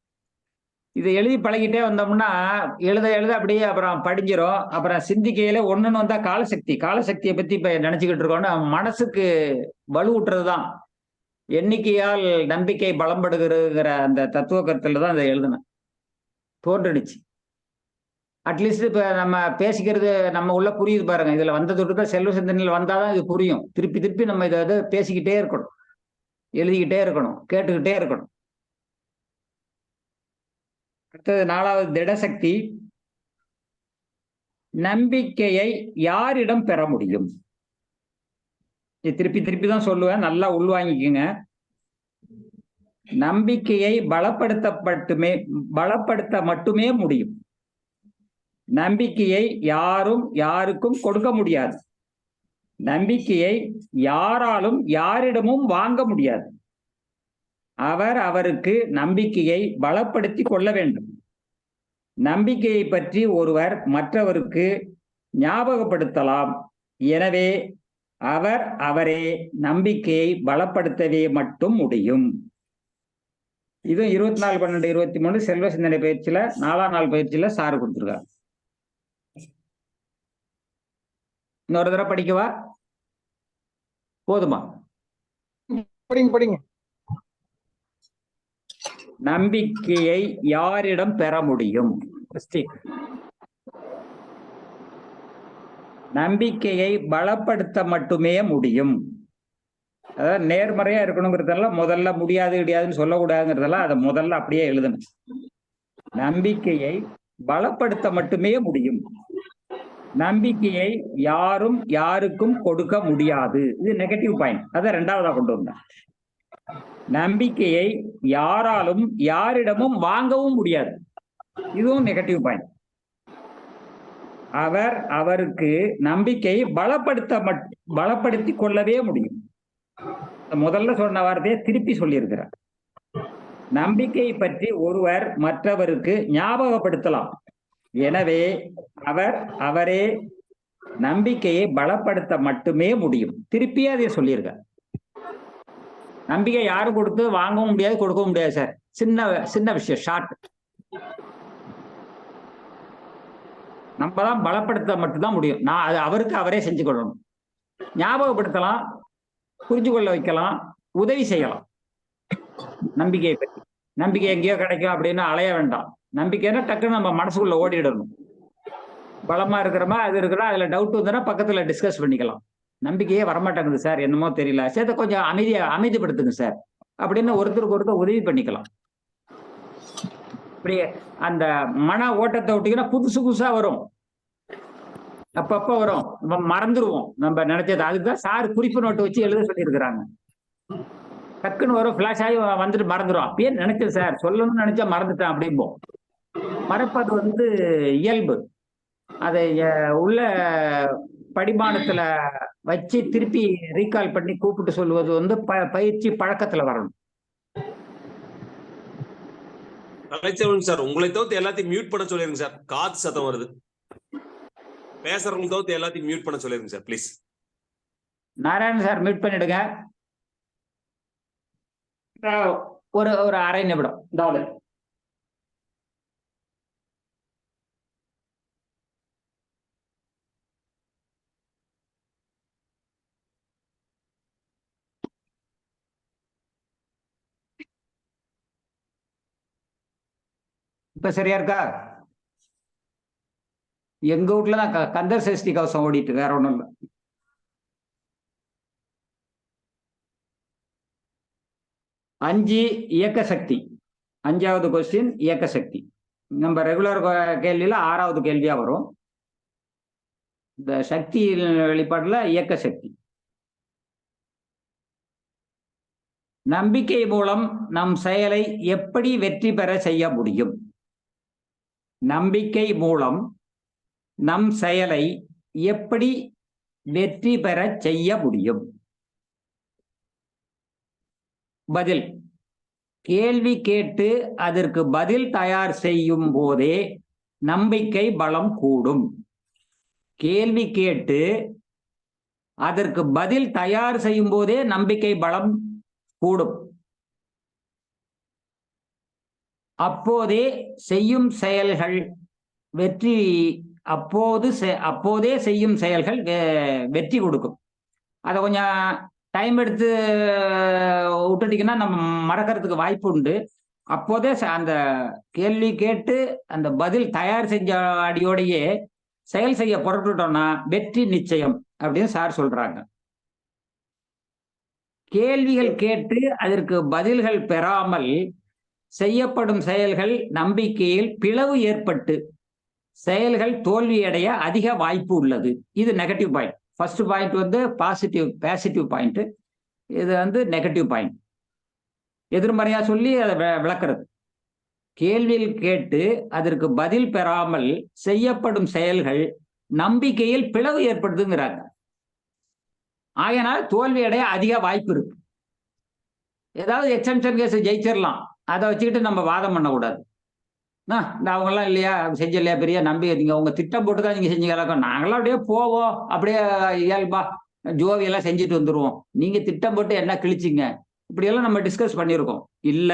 இதை எழுதி பழகிட்டே வந்தோம்னா எழுத எழுத அப்படியே அப்புறம் படிஞ்சிரும். அப்புறம் சிந்திக்கையில ஒண்ணுன்னு வந்தா காலசக்தி. காலசக்தியை பத்தி இப்ப நினைச்சுக்கிட்டு இருக்கோம்னா மனசுக்கு வலுவூட்டுறதுதான். எண்ணிக்கையால் நம்பிக்கை பலம்படுகிற அந்த தத்துவ கருத்துல தான் அதை எழுதினேன். தோன்றுச்சு. அட்லீஸ்ட் இப்ப நம்ம பேசிக்கிறது நம்ம உள்ள புரியுது பாருங்க. இதுல வந்ததுட்டு தான் செல்வ சிந்தனையில் வந்தாதான் இது புரியும். திருப்பி திருப்பி நம்ம இதை பேசிக்கிட்டே இருக்கணும், எழுதிக்கிட்டே இருக்கணும், கேட்டுக்கிட்டே இருக்கணும். அடுத்தது 4வது திடசக்தி. நம்பிக்கையை யாரிடம் பெற முடியும்? திருப்பி திருப்பி தான் சொல்லுவேன், நல்லா உள்வாங்கிக்குங்க. நம்பிக்கையை பலப்படுத்த மட்டுமே முடியும். நம்பிக்கையை யாரும் யாருக்கும் கொடுக்க முடியாது. நம்பிக்கையை யாராலும் யாரிடமும் வாங்க முடியாது. அவருக்கு நம்பிக்கையை பலப்படுத்தி கொள்ள வேண்டும். நம்பிக்கையை பற்றி ஒருவர் மற்றவருக்கு ஞாபகப்படுத்தலாம். எனவே அவரே நம்பிக்கையை பலப்படுத்தவே மட்டும் முடியும். இது 24/12/23 செல்வ சிந்தனை பயிற்சியில 4ஆம் நாள் பயிற்சியில சார் கொடுத்துருக்காங்க. இன்னொரு தடவை படிக்கவா? போதுமா? படிங்க. நம்பிக்கையை யாரிடம் பெற முடியும்? நம்பிக்கையை பலப்படுத்த மட்டுமே முடியும். அதாவது நேர்மறையா இருக்கணுங்கிறதெல்லாம் முதல்ல முடியாது கிடையாதுன்னு சொல்லக்கூடாதுங்கிறதெல்லாம் அதை முதல்ல அப்படியே எழுதணும். நம்பிக்கையை பலப்படுத்த மட்டுமே முடியும். நம்பிக்கையை யாரும் யாருக்கும் கொடுக்க முடியாது. இது நெகட்டிவ் பாயிண்ட். அதை 2வதா கொண்டு வந்தேன். நம்பிக்கையை யாராலும் யாரிடமும் வாங்கவும் முடியாது. இதுவும் நெகட்டிவ் பாயிண்ட். அவருக்கு நம்பிக்கையை பலப்படுத்தி கொள்ளவே முடியும். முதல்ல சொன்ன வார்த்தையை திருப்பி சொல்லியிருக்கிறார். நம்பிக்கையை பற்றி ஒருவர் மற்றவருக்கு ஞாபகப்படுத்தலாம். எனவே அவரே நம்பிக்கையை பலப்படுத்த மட்டுமே முடியும். திருப்பியே அதை சொல்லியிருக்க. நம்பிக்கை யாரும் கொடுத்து வாங்கவும் முடியாது, கொடுக்கவும் முடியாது சார். சின்ன விஷயம், ஷார்ட். நம்ம தான் பலப்படுத்த மட்டும்தான் முடியும். அது அவருக்கு அவரே செஞ்சு கொள்ளணும். ஞாபகப்படுத்தலாம், புரிஞ்சு கொள்ள வைக்கலாம், உதவி செய்யலாம். நம்பிக்கையை பற்றி நம்பிக்கை எங்கேயோ கிடைக்கும் அப்படின்னு அலைய வேண்டாம். நம்பிக்கைன்னா டக்குன்னு நம்ம மனசுக்குள்ள ஓடிடணும். பலமா இருக்கிறோமா, அது இருக்கிறா, அதுல டவுட் வந்தா பக்கத்துல டிஸ்கஸ் பண்ணிக்கலாம். நம்பிக்கையே வரமாட்டேங்குது சார், என்னமோ தெரியல, சேர்த்த கொஞ்சம் அமைதிப்படுத்துங்க சார் அப்படின்னு ஒருத்தருக்கு ஒருத்தர் உதவி பண்ணிக்கலாம். இப்படியே அந்த மன ஓட்டத்தை விட்டீங்கன்னா புதுசா வரும், அப்பப்ப வரும், நம்ம மறந்துடுவோம் நம்ம நினைச்சது. அதுதான் சார் குறிப்பு நோட்டு வச்சு எழுத சொல்லியிருக்கிறாங்க. டக்குன்னு வரும், பிளாஷ் ஆகி வந்துட்டு மறந்துடும். அப்பயே நினைச்சேன் சார், சொல்லணும்னு நினைச்சா மறந்துட்டேன் அப்படிம்போம். மறப்பது இயல்பு. அதை உள்ள படிமானத்துல வச்சு திருப்பி ரீகால் பண்ணி கூப்பிட்டு சொல்லுவது பயிற்சி பழக்கத்துல வரணும். கலைச்செல்வன் சார், உங்களை தவிர்த்து எல்லாத்தையும் மியூட் பண்ண சொல்லிருங்க சார். காத்து சத்தம் வருது. பேசுறவங்களை தவிர்த்து எல்லாத்தையும் மியூட் பண்ண சொல்லிருங்க sir please. Narayanan sir mute பண்ணிடுங்க. ஒரு அரை நிமிடம். இப்ப சரியா இருக்கா? எங்க வீட்டுல தான் கந்தர் சஷ்டி கவசம் ஓடிட்டு, வேற ஒண்ணும் இல்லை. அஞ்சு இயக்க சக்தி. 5வது கொஸ்டின் இயக்க சக்தி. நம்ம ரெகுலர் கேள்வியில 6வது கேள்வியா வரும். இந்த சக்தி வெளிப்பாடுல இயக்க சக்தி. நம்பிக்கை மூலம் நம் செயலை எப்படி வெற்றி பெற செய்ய முடியும்? நம்பிக்கை மூலம் நம் செயலை எப்படி வெற்றி பெற செய்ய முடியும்? பதில்: கேள்வி கேட்டு அதற்கு பதில் தயார் செய்யும் போதே நம்பிக்கை பலம் கூடும். கேள்வி கேட்டு அதற்கு பதில் தயார் செய்யும் போதே நம்பிக்கை பலம் கூடும். அப்போதே செய்யும் செயல்கள் வெற்றி அப்போதே செய்யும் செயல்கள் வெற்றி கொடுக்கும். அதை கொஞ்சம் டைம் எடுத்து விட்டுட்டீங்கன்னா நம்ம மறக்கிறதுக்கு வாய்ப்பு உண்டு. அப்போதே அந்த கேள்வி கேட்டு அந்த பதில் தயார் செஞ்ச அடியோடையே செயல் செய்ய புறப்பட்டுட்டோம்னா வெற்றி நிச்சயம் அப்படின்னு சார் சொல்றாங்க. கேள்விகள் கேட்டு அதற்கு பதில்கள் பெறாமல் செய்யப்படும் செயல்கள் நம்பிக்கையில் பிளவு ஏற்பட்டு செயல்கள் தோல்வியடைய அதிக வாய்ப்பு உள்ளது. இது நெகட்டிவ் பாயிண்ட். ஃபர்ஸ்ட் பாயிண்ட் வந்து பாசிட்டிவ் பாயிண்ட். இது வந்து நெகட்டிவ் பாயிண்ட். எதிர்மறையா சொல்லி அதை விளக்குறது. கேள்வியில் கேட்டு அதற்கு பதில் பெறாமல் செய்யப்படும் செயல்கள் நம்பிக்கையில் பிளவு ஏற்படுத்துங்கிறாங்க. ஆகையினால் தோல்வி அடைய அதிக வாய்ப்பு இருக்கு. ஏதாவது எக்ஸம்ஷன் கேஸ் ஜெயிச்சிடலாம், அதை வச்சுக்கிட்டு நம்ம வாதம் பண்ணக்கூடாது. இந்த அவங்கெல்லாம் இல்லையா செஞ்ச இல்லையா பெரிய நம்பி நீங்க உங்க திட்டம் போட்டு தான் நீங்க செஞ்சீங்க, நாங்களாம் அப்படியே போவோம், அப்படியே இயல்பா ஜோவியெல்லாம் செஞ்சுட்டு வந்துருவோம், நீங்க திட்டம் போட்டு என்ன கிழிச்சிங்க, இப்படியெல்லாம் நம்ம டிஸ்கஸ் பண்ணியிருக்கோம். இல்ல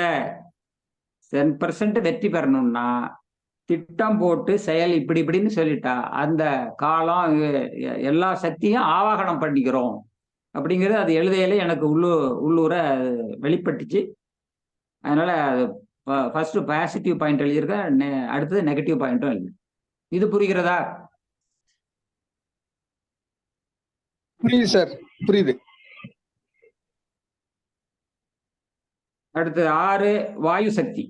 10% வெற்றி பெறணும்னா திட்டம் போட்டு செயல் இப்படி இப்படின்னு சொல்லிட்டா அந்த காலம் எல்லா சக்தியும் ஆவாகனம் பண்ணிக்கிறோம் அப்படிங்கிறது அது எழுதையில எனக்கு உள்ளூர வெளிப்பட்டுச்சு. அதனால ஃபர்ஸ்ட் பாசிட்டிவ் பாயிண்ட் எழுதியிருக்கேன், அடுத்தது நெகட்டிவ் பாயிண்ட்டும் எழுது. இது புரிகிறதா? புரியுது சார், புரியுது. அடுத்து 6 வாயு சக்தி.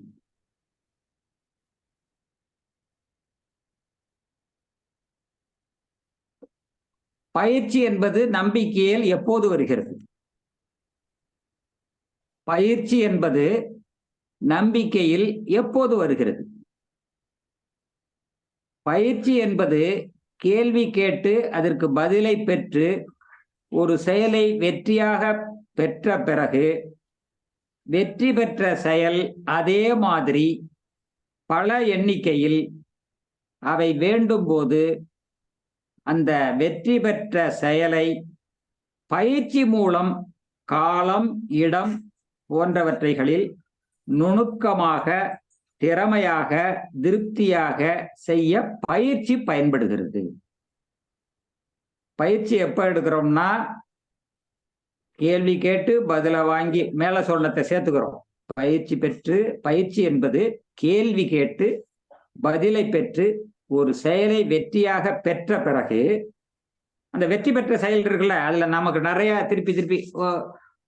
பயிற்சி என்பது நம்பிக்கையில் எப்போது வருகிறது? பயிற்சி என்பது நம்பிக்கையில் எப்போது வருகிறது? பயிற்சி என்பது கேள்வி கேட்டு அதற்கு பதிலை பெற்று ஒரு செயலை வெற்றியாக பெற்ற பிறகு வெற்றி பெற்ற செயல் அதே மாதிரி பல எண்ணிக்கையில் அவை வேண்டும் போது அந்த வெற்றி பெற்ற செயலை பயிற்சி மூலம் காலம், இடம் போன்றவற்றைகளில் நுணுக்கமாக, திறமையாக, திருப்தியாக செய்ய பயிற்சி பயன்படுகிறது. பயிற்சி எப்ப எடுக்கிறோம்னா கேள்வி கேட்டு பதில வாங்கி மேல சொன்னதை சேர்த்துக்கிறோம். பயிற்சி என்பது கேள்வி கேட்டு பதிலை பெற்று ஒரு செயலை வெற்றியாக பெற்ற பிறகு அந்த வெற்றி பெற்ற செயல் இருக்குல்ல, அதுல நமக்கு நிறைய திருப்பி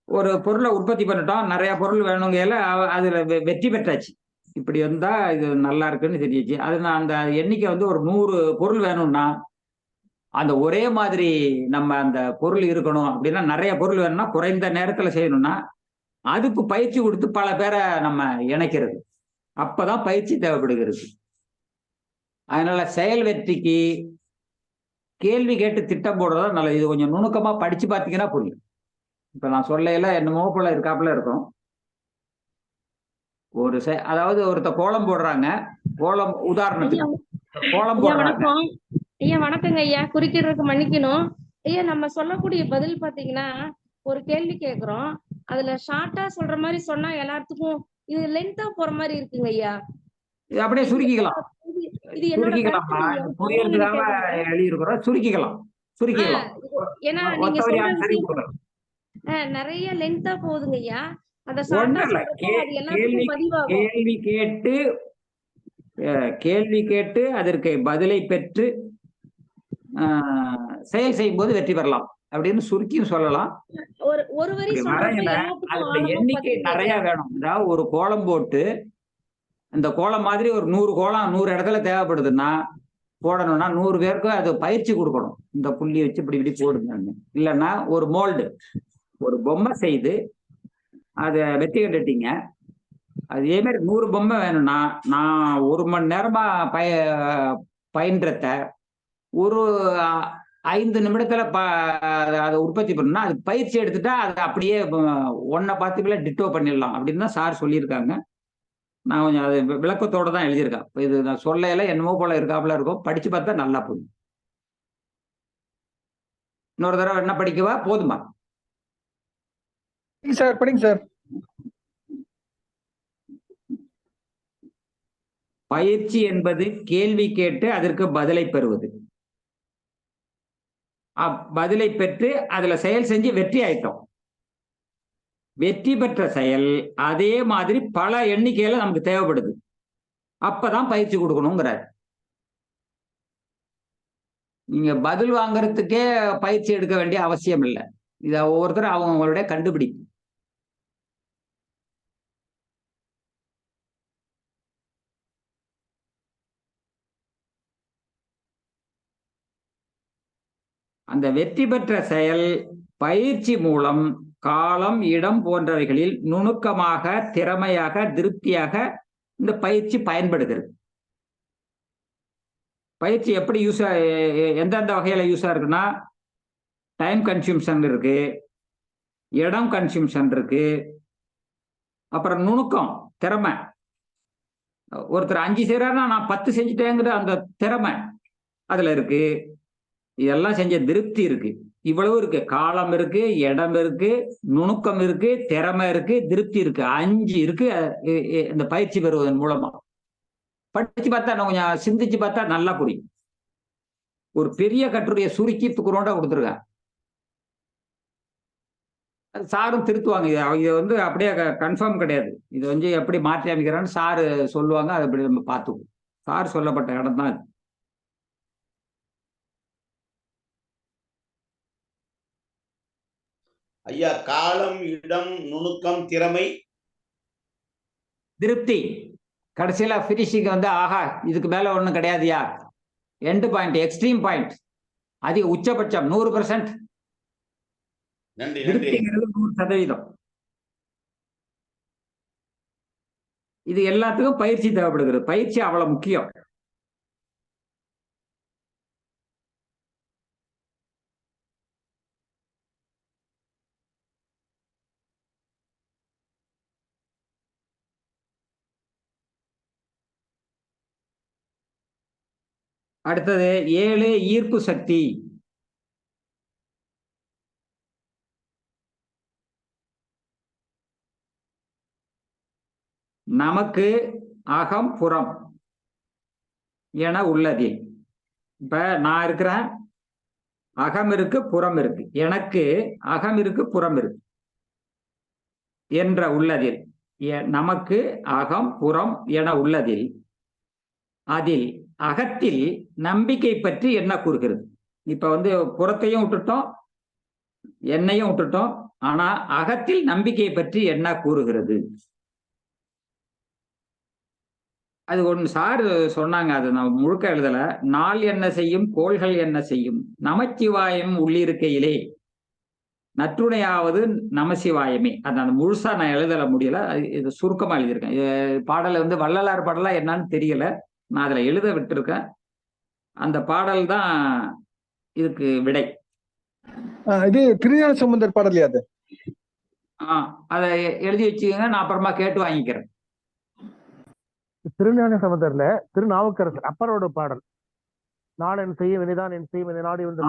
ஒரு பொருளை உற்பத்தி பண்ணிட்டோம், நிறைய பொருள் வேணுங்கையில அதுல வெற்றி பெற்றாச்சு. இப்படி வந்தா இது நல்லா இருக்குன்னு தெரிஞ்சிச்சு. அது நான் அந்த எண்ணிக்கை வந்து ஒரு 100 பொருள் வேணும்னா அந்த ஒரே மாதிரி நம்ம அந்த பொருள் இருக்கணும் அப்படின்னா, நிறைய பொருள் வேணும்னா குறைந்த நேரத்துல செய்யணும்னா அதுக்கு பயிற்சி கொடுத்து பல பேரை நம்ம இணைக்கிறது. அப்பதான் பயிற்சி தேவைப்படுகிறது. அதனால செயல் வெற்றிக்கு கேள்வி கேட்டு திட்டம் போடுறதா நல்லது. இது கொஞ்சம் நுணுக்கமா படிச்சு பார்த்தீங்கன்னா புரியும். இப்ப நான் சொல்லையில என்னமோ போல இருக்காப்புல இருக்கும். அதாவது ஒருத்த கோலம் போடுறாங்க, கோலம் உதாரணத்துக்கு கோலம் போடுறாங்க. ஐயா வணக்கங்க ஐயா, குறுக்கிறதுக்கு மன்னிக்கணும் ஐயா. நம்ம சொல்லக்கூடிய பதில் பாத்தீங்கன்னா ஒரு கேள்வி கேக்குறோம், அதுல ஷார்ட்டா சொல்ற மாதிரி சொன்னா எல்லாத்துக்கும் இது லென்த்தா போற மாதிரி இருக்குங்க ஐயா. இது அப்படியே சுருக்கிக்கலாம், புரியறதுக்காக எழுதியிருக்கிறோம். சுருக்கிக்கலாம். ஏன்னா நீங்க சொல்ற நிறைய லென்த்தா போகுதுங்க ஐயா. அத கேள்வி கேட்டு அதற்கு பதிலை பெற்று செயல் செய்யும் போது வெற்றி பெறலாம் அப்படின்னு சுருக்கியும் சொல்லலாம். ஒரு வரி சொல்றப்ப எல்லாத்துக்கும் அதோட ஆழமா எண்ணிக்கை பதில் நிறைய கேட்கலாம். வேணும். அதாவது ஒரு கோலம் போட்டு அந்த கோலம் மாதிரி ஒரு 100 கோலம் 100 இடத்துல தேவைப்படுதுன்னா போடணும்னா 100 பேருக்கு அது பயிற்சி கொடுக்கணும். இந்த புள்ளி வச்சு இப்படி இப்படி போடுங்க. இல்லைன்னா ஒரு மோல்டு, ஒரு பொம்மை செய்து அதை வெற்றி கண்டுட்டீங்க. அதே மாதிரி 100 பொம்மை வேணும்னா நான் 1 மணி நேரமா பயின்றத ஒரு 5 நிமிடத்துல அதை உற்பத்தி பண்ணா அது பயிற்சி எடுத்துட்டா அதை அப்படியே ஒன்ன பார்த்துக்குள்ள டிட்டோ பண்ணிடலாம் அப்படின்னு தான் சார் சொல்லியிருக்காங்க. நான் கொஞ்சம் அது விளக்கத்தோட தான் எழுதியிருக்கேன். இது நான் சொல்லையில என்னமோ போல இருக்காப்புல இருக்கும், படிச்சு பார்த்தா நல்லா போகும். இன்னொரு தடவை என்ன படிக்கவா போதுமா? சார் படிங்க சார். பயிற்சி என்பது கேள்வி கேட்டு அதற்கு பதிலை பெறுவது. பதிலை பெற்று அதுல செயல் செஞ்சு வெற்றி ஆயிட்டோம். வெற்றி பெற்ற செயல் அதே மாதிரி பல எண்ணிக்கையில நமக்கு தேவைப்படுது. அப்பதான் பயிற்சி கொடுக்கணுங்கிறார். நீங்க பதில் வாங்கறதுக்கே பயிற்சி எடுக்க வேண்டிய அவசியம் இல்லை. இத ஒவ்வொருத்தரும் அவங்களுடைய கண்டுபிடிப்பு. அந்த வெற்றி பெற்ற செயல் பயிற்சி மூலம் காலம், இடம் போன்றவைகளில் நுணுக்கமாக, திறமையாக, திருப்தியாக இந்த பயிற்சி பயன்படுகிறது. பயிற்சி எப்படி எந்தெந்த வகையில யூஸா இருக்குன்னா, டைம் கன்சியூம்ஷன் இருக்கு, இடம் கன்சியூம்ஷன் இருக்கு, அப்புறம் நுணுக்கம், திறமை. ஒருத்தர் 5 செய்யறாருன்னா நான் 10 செஞ்சுட்டேங்கிற அந்த திறமை அதுல இருக்கு. இதெல்லாம் செஞ்ச திருப்தி இருக்கு. இவ்வளவு இருக்கு. காலம் இருக்கு, இடம் இருக்கு, நுணுக்கம் இருக்கு, திறமை இருக்கு, திருப்தி இருக்கு. 5 இருக்கு இந்த பயிற்சி பெறுவதன் மூலமா. படிச்சு பார்த்தா கொஞ்சம் சிந்திச்சு பார்த்தா நல்லா புரியும். ஒரு பெரிய கட்டுரையை சுருக்கி துக்குறோண்டா கொடுத்துருக்கேன். சாரும் திருத்துவாங்க. இது அப்படியே கன்ஃபார்ம் கிடையாது. இது எப்படி மாற்றி அமைக்கிறான்னு சாரு சொல்லுவாங்க. அதை அப்படி நம்ம பார்த்துக்குவோம். சார் சொல்லப்பட்ட இடம் தான். ஐயா, காலம், இடம், நுணுக்கம், திறமை, திருப்தி. கடைசியில பினிஷிங் ஆஹா இதுக்கு மேல ஒண்ணும் கிடையாதுயா. எண்ட் பாயிண்ட், எக்ஸ்ட்ரீம் பாயிண்ட், அதிக உச்சபட்சம் 100%. திருப்திங்கிறது 100%. இது எல்லாத்துக்கும் பயிற்சி தேவைப்படுகிறது. பயிற்சி அவ்வளவு முக்கியம். அடுத்தது 7 ஈர்ப்பு சக்தி. நமக்கு அகம் புறம் என உள்ளது. இப்ப நான் இருக்கிறேன், அகம் இருக்கு, புறம் இருக்கு. எனக்கு அகம் இருக்கு, புறம் இருக்கு என்ற உள்ளதில், நமக்கு அகம் புறம் என உள்ளதில், அதில் அகத்தில் நம்பிக்கை பற்றி என்ன கூறுகிறது? இப்ப புறத்தையும் விட்டுட்டோம், என்னையும் விட்டுட்டோம். ஆனா அகத்தில் நம்பிக்கை பற்றி என்ன கூறுகிறது? அது ஒன்று சார் சொன்னாங்க. அது நான் முழுக்க எழுதல. நாள் என்ன செய்யும், கோள்கள் என்ன செய்யும், நமச்சிவாயம் உள்ளிருக்கையிலே நற்றுணையாவது நமசிவாயமே. அது அந்த முழுசா நான் எழுதல முடியல. இது சுருக்கமா எழுதியிருக்கேன். பாடல் வள்ளலார் பாடலா என்னன்னு தெரியல. நான் அதுல எழுத விட்டுருக்கேன். அந்த பாடல் தான் இதுக்கு விடை. இது திருஞான சம்பந்தர் பாடலையா? அது அதை எழுதி வச்சுக்கோங்க. நான் அப்புறமா கேட்டு வாங்கிக்கிறேன். திருஞான சம்பந்தர்ல திருநாவுக்கரசர் அப்பரோட பாடல். நாள் என் செய்யும் வினைதான் என் செய்யும் வினை நாடி வந்து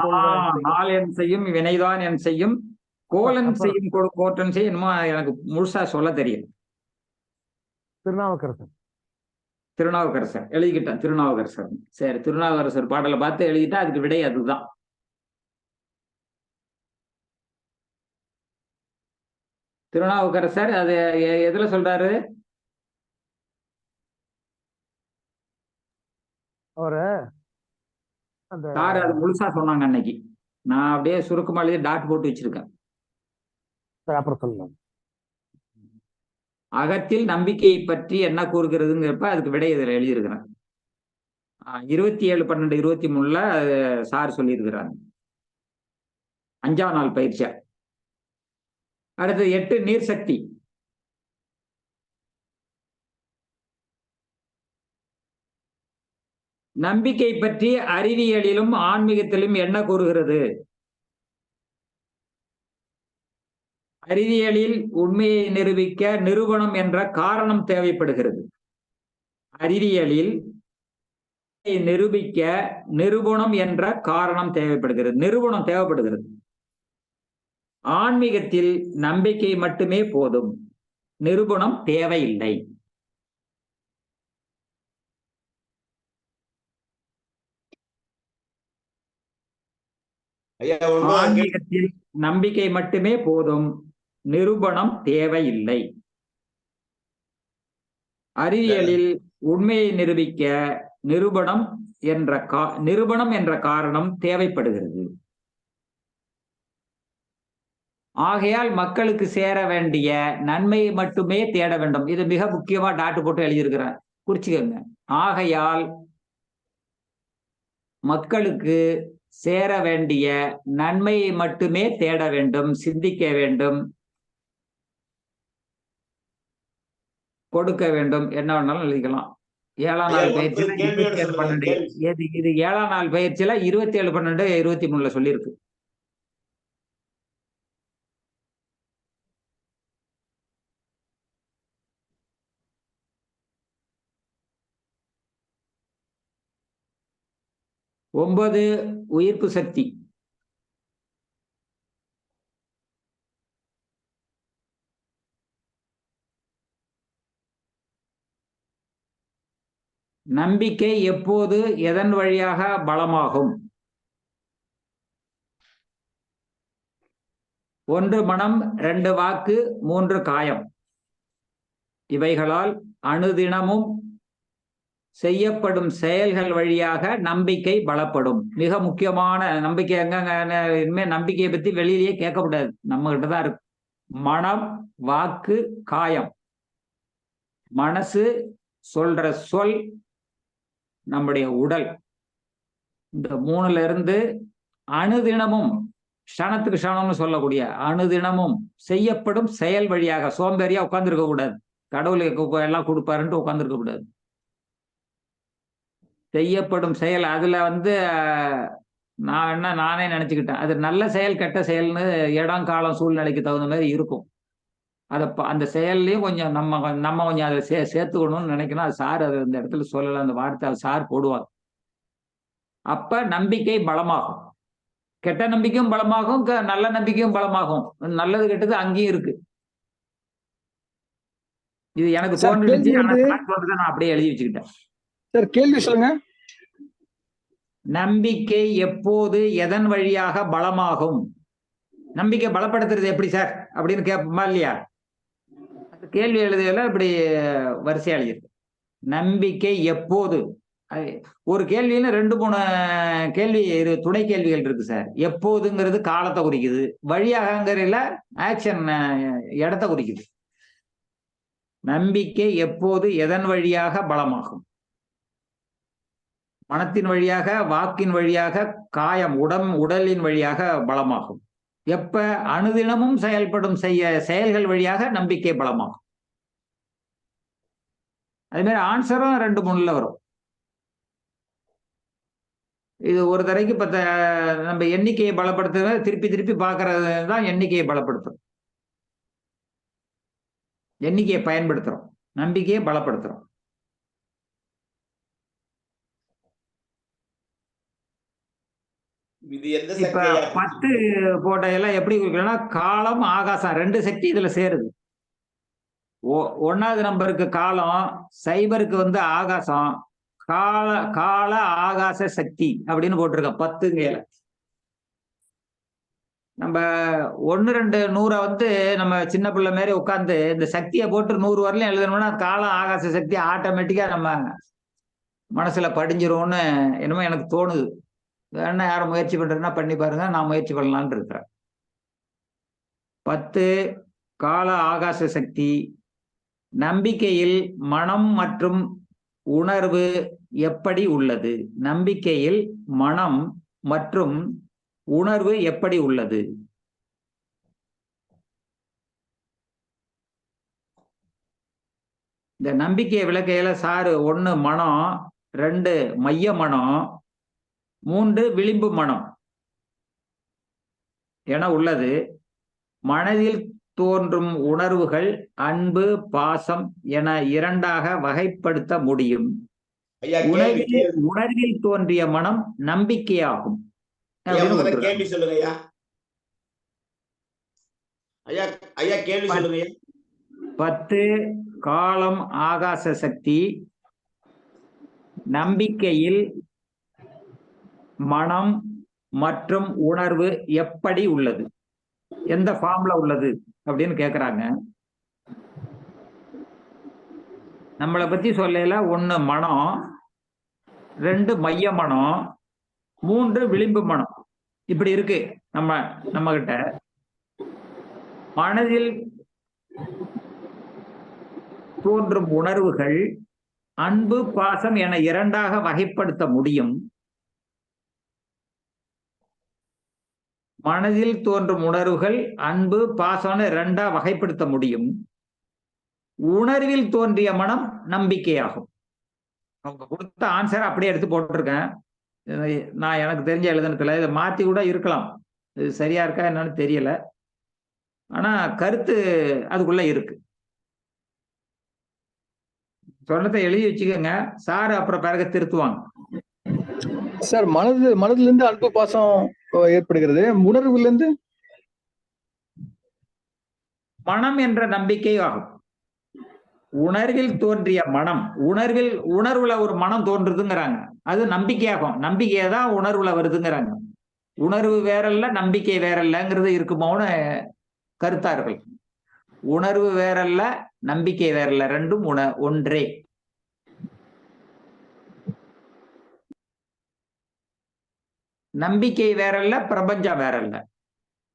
நாள் என் செய்யும் வினைதான் என் செய்யும் கோலன் செய்யும் கோட்டன் செய்யும். என்னமோ எனக்கு முழுசா சொல்ல தெரியும். திருநாவுக்கரசர் எழுதிக்கிட்டேன். திருநாவுக்கரசர். சரி, திருநாவுக்கரசர் பாடலை பார்த்து எழுதிட்டா அதுக்கு விடை அதுதான். திருநாவுக்கரசர் அது எதுல சொல்றாரு? அவரு அந்த சார் அது முழுசா சொன்னாங்க அன்னைக்கு. நான் அப்படியே சுருக்கமா எழுதி டாட் போட்டு வச்சிருக்கேன். அப்புறம் சொல்லலாம். அகத்தில் நம்பிக்கையை பற்றி என்ன கூறுகிறதுங்கிறப்ப அதுக்கு விடை இதில் எழுதியிருக்கிறேன். 27/12/23 சார் சொல்லியிருக்கிறாங்க. 5ஆம் நாள் பயிற்சியா. அடுத்து 8 நீர் சக்தி. நம்பிக்கை பற்றி அறிவியலிலும் ஆன்மீகத்திலும் என்ன கூறுகிறது? அறிவியலில் உண்மையை நிரூபிக்க நிரூபணம் என்ற காரணம் தேவைப்படுகிறது. அறிவியலில் நிரூபிக்க நிரூபணம் என்ற காரணம் தேவைப்படுகிறது. நிரூபணம் தேவைப்படுகிறது. ஆன்மீகத்தில் நம்பிக்கை மட்டுமே போதும், நிரூபணம் தேவையில்லை. ஆன்மீகத்தில் நம்பிக்கை மட்டுமே போதும், நிரூபணம் தேவையில்லை. அறிவியலில் உண்மையை நிரூபிக்க நிரூபணம் என்ற காரணம் தேவைப்படுகிறது. ஆகையால் மக்களுக்கு சேர வேண்டிய நன்மையை மட்டுமே தேட வேண்டும். இது மிக முக்கியமா டாட்டு போட்டு எழுதியிருக்கிறேன், குறிச்சுக்கோங்க. ஆகையால் மக்களுக்கு சேர வேண்டிய நன்மையை மட்டுமே தேட வேண்டும், சிந்திக்க வேண்டும், கொடுக்க வேண்டும். என்ன வேணாலும் எழுதிக்கலாம். 7ஆம் நாள் பயிற்சியில 27/12 இது 7ஆம் நாள் பயிற்சியில 27/12/23 சொல்லியிருக்கு. ஒன்பது உயிர்ப்பு சக்தி. நம்பிக்கை எப்போது எதன் வழியாக பலமாகும்? 1 மனம், 2 வாக்கு, 3 காயம். இவைகளால் அனுதினமும் செய்யப்படும் செயல்கள் வழியாக நம்பிக்கை பலப்படும். மிக முக்கியமான நம்பிக்கை எங்க, இனிமே நம்பிக்கையை பத்தி வெளியிலேயே கேட்கக்கூடாது, நம்ம கிட்டதான் இருக்கு. மனம், வாக்கு, காயம். மனசு சொல்ற சொல், நம்முடைய உடல், இந்த 3ல இருந்து அனுதினமும், க்ஷணத்துக்கு க்ஷணம்னு சொல்லக்கூடிய அனுதினமும் செய்யப்படும் செயல் வழியாக, சோம்பேறியா உட்கார்ந்துருக்க கூடாது, கடவுளுக்கு எல்லாம் கொடுப்பாருன்ட்டு உட்கார்ந்துருக்க கூடாது. செய்யப்படும் செயல், அதுல நானே நினைச்சுக்கிட்டேன், அது நல்ல செயல் கெட்ட செயல்னு இடம் காலம் சூழ்நிலைக்கு தகுந்த மாதிரி இருக்கும். அந்த செயல்லையும் கொஞ்சம் நம்ம கொஞ்சம் அதை சேர்த்துக்கணும்னு நினைக்கணும். அது சார் அது இந்த இடத்துல சொல்லல, அந்த வார்த்தை சார் போடுவார். அப்ப நம்பிக்கை பலமாகும். கெட்ட நம்பிக்கையும் பலமாகும், நல்ல நம்பிக்கையும் பலமாகும். நல்லது கெட்டது அங்கேயும் இருக்கு. இது எனக்கு தோன்றுச்சு, நான் அப்படியே எழுதி வச்சுக்கிட்டேன். சார் கேள்வி சொல்லுங்க. நம்பிக்கை எப்போது எதன் வழியாக பலமாகும்? நம்பிக்கை பலப்படுத்துறது எப்படி சார் அப்படின்னு கேட்போமா இல்லையா? கேள்வி எழுதியல இப்படி வரிசையா எழுதியிருக்கு. நம்பிக்கை எப்போது, ஒரு கேள்வியில 2-3 கேள்வி துணை கேள்விகள் இருக்கு சார். எப்போதுங்கிறது காலத்தை குறிக்குது, வழியாகங்கிறதுல ஆக்ஷன் இடத்தை குறிக்குது. நம்பிக்கை எப்போது எதன் வழியாக பலமாகும்? மனத்தின் வழியாக, வாக்கின் வழியாக, காயம் உடலின் வழியாக பலமாகும். எப்ப? அனுதினமும் செயல்படும் செயல்கள் வழியாக நம்பிக்கை பலமாகும். அதே மாதிரி ஆன்சரும் 2-3ல வரும். இது ஒரு தடவைக்கு நம்ம எண்ணிக்கையை பலப்படுத்துறது, திருப்பி திருப்பி பார்க்கறது தான் எண்ணிக்கையை பலப்படுத்துறோம், எண்ணிக்கையை பயன்படுத்துறோம், நம்பிக்கையை பலப்படுத்துறோம். இப்ப 10 போட்டையெல்லாம் எப்படி குறிக்கலாம்? காலம், ஆகாசம் 2 சக்தி இதுல சேருது. 1வது நம்பருக்கு காலம், 0க்கு ஆகாசம், கால ஆகாச சக்தி அப்படின்னு போட்டிருக்க 10ங்கல. நம்ம 1, 2, 100 நம்ம சின்ன பிள்ளை மாதிரி உட்காந்து இந்த சக்தியை போட்டு 100 வரலையும் எழுதணும்னா காலம் ஆகாச சக்தி ஆட்டோமேட்டிக்கா நம்ம மனசுல படிஞ்சிரும்னு என்னமோ எனக்கு தோணுது. வேணா யாரும் முயற்சி பண்றதுன்னா பண்ணி பாருங்க, நான் முயற்சி பண்ணலான்னு இருக்கிறேன். 10 கால ஆகாச சக்தி. நம்பிக்கையில் மனம் மற்றும் உணர்வு எப்படி உள்ளது? நம்பிக்கையில் மனம் மற்றும் உணர்வு எப்படி உள்ளது? இந்த நம்பிக்கையை விளக்கையில சாரு 1 மனம், 2 மைய மனம், 3 விளிம்பு மனம் என உள்ளது. மனதில் தோன்றும் உணர்வுகள் அன்பு, பாசம் என 2ஆக வகைப்படுத்த முடியும். ஐயா கேள்வி உணர்வில் தோன்றிய மனம் நம்பிக்கையாகும். கேள்வி சொல்லுங்க ஐயா. ஐயா ஐயா கேள்வி சொல்லுங்க ஐயா. 10 காலம் ஆகாச சக்தி. நம்பிக்கையில் மனம் மற்றும் உணர்வு எப்படி உள்ளது? எந்த ஃபார்ம்ல உள்ளது அப்படின்னு கேக்குறாங்க. நம்மளை பத்தி சொல்லல. 1 மனம், 2 மைய மனம், 3 விளிம்பு மனம். இப்படி இருக்கு நம்ம கிட்ட. மனதில் தோன்றும் உணர்வுகள் அன்பு, பாசம் என 2ஆக வகைப்படுத்த முடியும். மனதில் தோன்றும் உணர்வுகள் அன்பு, பாசம் 2ஆ வகைப்படுத்த முடியும். உணர்வில் தோன்றிய மனம் நம்பிக்கையாகும். அவங்க கொடுத்த ஆன்சர் அப்படியே எடுத்து போட்டிருக்கேன். நான் எனக்கு தெரிஞ்ச எழுதுனதுல இதை மாத்தி கூட இருக்கலாம். இது சரியா இருக்கா என்னன்னு தெரியல. ஆனா கருத்து அதுக்குள்ள இருக்கு. சொன்னதை எழுதி வச்சுக்கோங்க. சார் அப்புறம் பிறகு திருத்துவாங்க. சார் மனதுல இருந்து அன்பு பாசம் ஏற்படுகிறது. உணர்வுல இருந்து மனம் என்ற நம்பிக்கை ஆகும். உணர்வில் தோன்றிய மனம், உணர்வுல ஒரு மனம் தோன்றுதுங்கிறாங்க. அது நம்பிக்கையாகும். நம்பிக்கையை தான் உணர்வுல வருதுங்கிறாங்க. உணர்வு வேறல்ல, நம்பிக்கை வேறல்லங்கிறது இருக்குமோன்னு கருத்தார்கள். உணர்வு வேறல்ல, நம்பிக்கை வேறல்ல, ரெண்டும் ஒன்றே. நம்பிக்கை வேறல்ல, பிரபஞ்சம் வேறல்ல.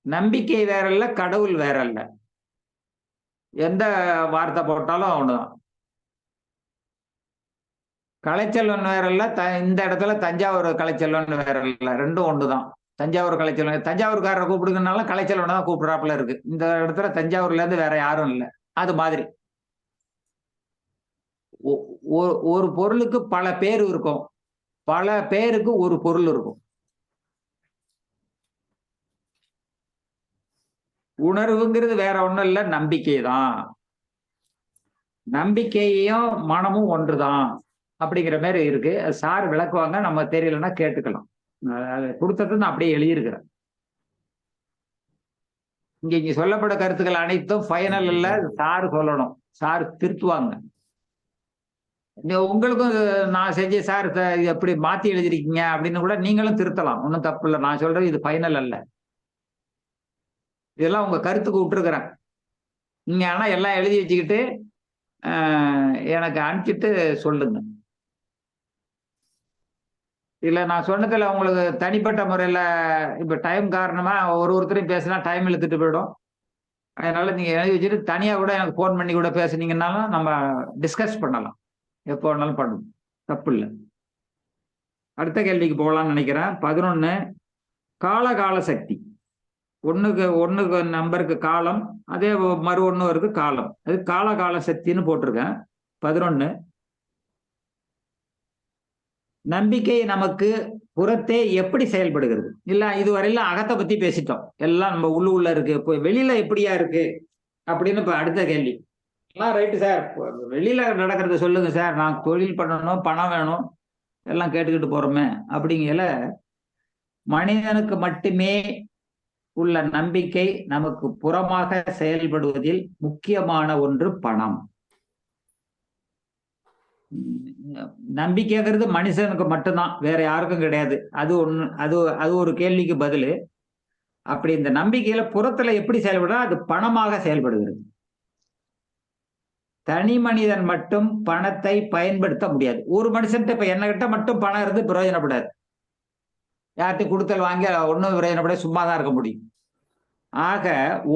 நம்பிக்கை வேறல்ல, கடவுள் வேறல்ல. எந்த வார்த்தை போட்டாலும் ஒண்ணுதான். கலைச்செல்வன் வேறல்ல, இந்த இடத்துல தஞ்சாவூர் கலைச்செல்வன் வேறல்ல, ரெண்டும் ஒண்ணுதான். தஞ்சாவூர் கலைச்செல்வன், தஞ்சாவூர்காரரை கூப்பிடுங்கனாலும் கலைச்செல்வனை தான் கூப்பிடுறாப்புல இருக்கு. இந்த இடத்துல தஞ்சாவூர்ல இருந்து வேற யாரும் இல்லை. அது மாதிரி ஒரு பொருளுக்கு பல பேர் இருக்கும், பல பேருக்கு ஒரு பொருள் இருக்கும். உணர்வுங்கிறது வேற ஒண்ணும் இல்லை, நம்பிக்கை தான். நம்பிக்கையும் மனமும் ஒன்றுதான் அப்படிங்கிற மாதிரி இருக்கு. சார் விளக்குவாங்க, நம்ம தெரியலன்னா கேட்டுக்கலாம். கொடுத்தது நான் அப்படியே எழுதியிருக்கிறேன். இங்க சொல்லப்பட்ட கருத்துக்கள் அனைத்தும் ஃபைனல் இல்ல, சார் சொல்லணும். சார் திருத்துவாங்க. உங்களுக்கும் நான் செஞ்ச சார் எப்படி மாத்தி எழுதிருக்கீங்க அப்படின்னு கூட நீங்களும் திருத்தலாம், ஒன்றும் தப்பு இல்லை. நான் சொல்றது இது ஃபைனல் அல்ல, இதெல்லாம் உங்க கருத்துக்கு விட்டுருக்குறேன். நீங்க ஆனா எல்லாம் எழுதி வச்சுக்கிட்டு எனக்கு அனுப்பிச்சிட்டு சொல்லுங்க. இல்ல நான் சொன்னதுல உங்களுக்கு தனிப்பட்ட முறையில இப்ப டைம் காரணமா ஒருத்தரையும் பேசினா டைம் இழுத்துட்டு போயிடும். அதனால நீங்க எழுதி வச்சுட்டு தனியா கூட எனக்கு போன் பண்ணி கூட பேசுனீங்கன்னாலும் நம்ம டிஸ்கஸ் பண்ணலாம். எப்போ வேணாலும் பண்ணும், தப்பு இல்லை. அடுத்த கேள்விக்கு போகலாம்னு நினைக்கிறேன். 11 கால சக்தி. ஒண்ணுக்கு நம்பருக்கு காலம், அதே மறு ஒண்ணு வருது காலம். அது கால சக்தின்னு போட்டிருக்கேன். 11 நம்பிக்கை நமக்கு புறத்தே எப்படி செயல்படுகிறது? இல்ல இதுவரையில அகத்தை பத்தி பேசிட்டோம், எல்லாம் நம்ம உள்ள இருக்கு. இப்போ வெளியில எப்படியா இருக்கு அப்படின்னு இப்ப அடுத்த கேள்வி. எல்லாம் ரைட்டு சார், வெளியில நடக்கிறத சொல்லுங்க சார், நான் தொழில் பண்ணணும், பணம் வேணும், எல்லாம் கேட்டுக்கிட்டு போறோமே அப்படிங்கல. மனிதனுக்கு மட்டுமே உள்ள நம்பிக்கை நமக்கு புறமாக செயல்படுவதில் முக்கியமான ஒன்று பணம். நம்பிக்கைங்கிறது மனுஷனுக்கு மட்டும்தான், வேற யாருக்கும் கிடையாது. அது ஒண்ணு, அது ஒரு கேள்விக்கு பதில். அப்படி இந்த நம்பிக்கையில புறத்துல எப்படி செயல்படுறா, அது பணமாக செயல்படுகிறது. தனி மனிதன் மட்டும் பணத்தை பயன்படுத்த முடியாது. ஒரு மனுஷன்ட்ட இப்ப என்ன கிட்ட மட்டும் பணம் இருந்து பிரயோஜனப்படாது. யார்கிட்ட கொடுத்தல் வாங்கி ஒன்றும் பிரயோஜனப்பட சும்மா தான் இருக்க முடியும். ஆக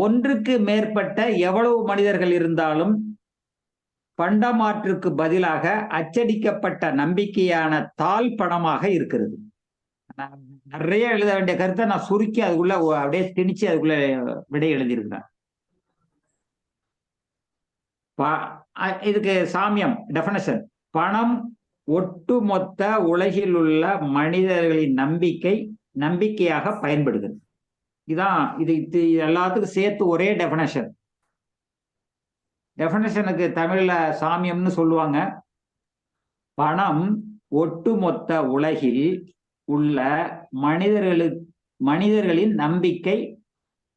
ஒன்றுக்கு மேற்பட்ட எவ்வளவு மனிதர்கள் இருந்தாலும் பண்டமாற்றுக்கு பதிலாக அச்சடிக்கப்பட்ட நம்பிக்கையான தாள் பணமாக இருக்கிறது. நான் நிறைய எழுத வேண்டிய கருத்தை நான் சுருக்கி அதுக்குள்ள அப்படியே திணிச்சு அதுக்குள்ள விடை எழுதியிருக்கிறேன். இதுக்கு சாமியம் டெஃபினேஷன்: பணம் ஒட்டுமொத்த உலகில் உள்ள மனிதர்களின் நம்பிக்கையாக பயன்படுகிறது. இதான் இது எல்லாத்துக்கும் சேர்த்து ஒரே டெஃபினேஷன். டெஃபினேஷனுக்கு தமிழ்ல சாமியம்னு சொல்லுவாங்க. பணம் ஒட்டுமொத்த உலகில் உள்ள மனிதர்களின்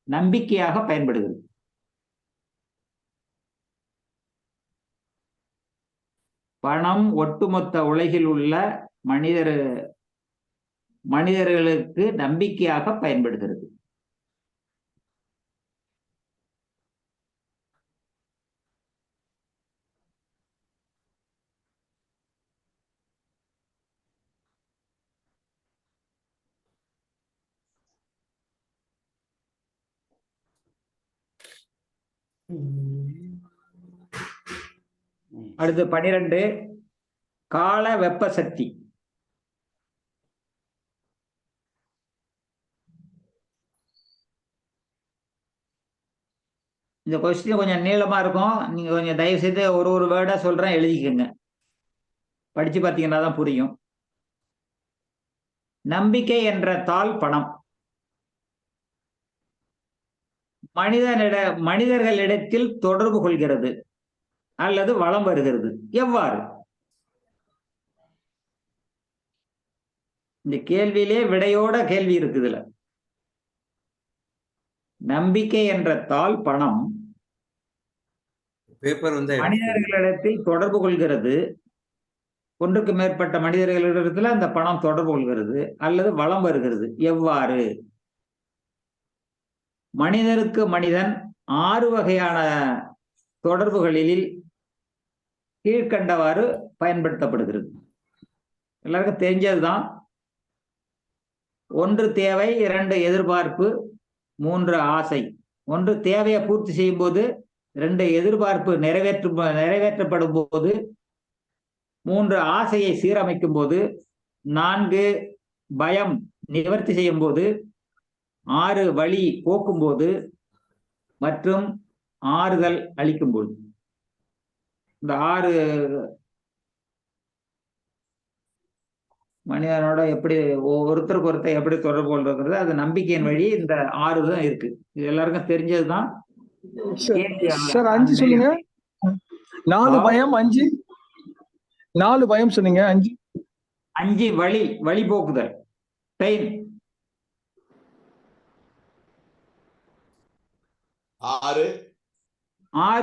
நம்பிக்கையாக பயன்படுகிறது. பணம் ஒட்டுமொத்த உலகில் உள்ள மனிதர்களுக்கு நம்பிக்கையாக பயன்படுகிறது. அடுத்து 12 கால வெப்ப சக்தி. இந்த கொஸ்டின் கொஞ்சம் நீளமா இருக்கும். நீங்க கொஞ்சம் தயவு செய்து ஒரு வேர்டா சொல்றேன், எழுதிக்கங்க. படிச்சு பார்த்தீங்கன்னா தான் புரியும். நம்பிக்கை என்ற தாள் பணம் மனிதர்களிடத்தில் தொடர்பு கொள்கிறது அல்லது வளம் வருகிறது. எவ்வாறு? இந்த கேள்வியிலே விடையோட கேள்வி இருக்குதுல. நம்பிக்கை என்ற தாள் பணம் மனிதர்களிடத்தில் தொடர்பு கொள்கிறது. ஒன்றுக்கு மேற்பட்ட மனிதர்களிடத்தில் அந்த பணம் தொடர்பு கொள்கிறது அல்லது வளம் வருகிறது. எவ்வாறு? மனிதனுக்கு மனிதன் 6 வகையான தொடர்புகளில் கீழ்கண்டவாறு பயன்படுத்தப்படுகிறது. எல்லாருக்கும் தெரிஞ்சதுதான். 1 தேவை, 2 எதிர்பார்ப்பு, 3 ஆசை. 1 தேவையை பூர்த்தி செய்யும் போது, 2 எதிர்பார்ப்பு நிறைவேற்றப்படும் போது, 3 ஆசையை சீரமைக்கும் போது, 4 பயம் நிவர்த்தி செய்யும் போது, 6 வழி போக்கும் போது மற்றும் ஆறுதல் அளிக்கும் போது. இந்த 6 மனிதனோட எப்படி ஒருத்தருக்கு ஒருத்தர் எப்படி தொடர்பு கொள்றது, அது நம்பிக்கையின் வழி. இந்த 6 தான் இருக்கு. இது எல்லாருக்கும் தெரிஞ்சதுதான். சார் 5 சொல்லுங்க. 4 பயம், 5 4 பயம் சொன்னீங்க. 5 வழி போக்குதல், பெயின். 6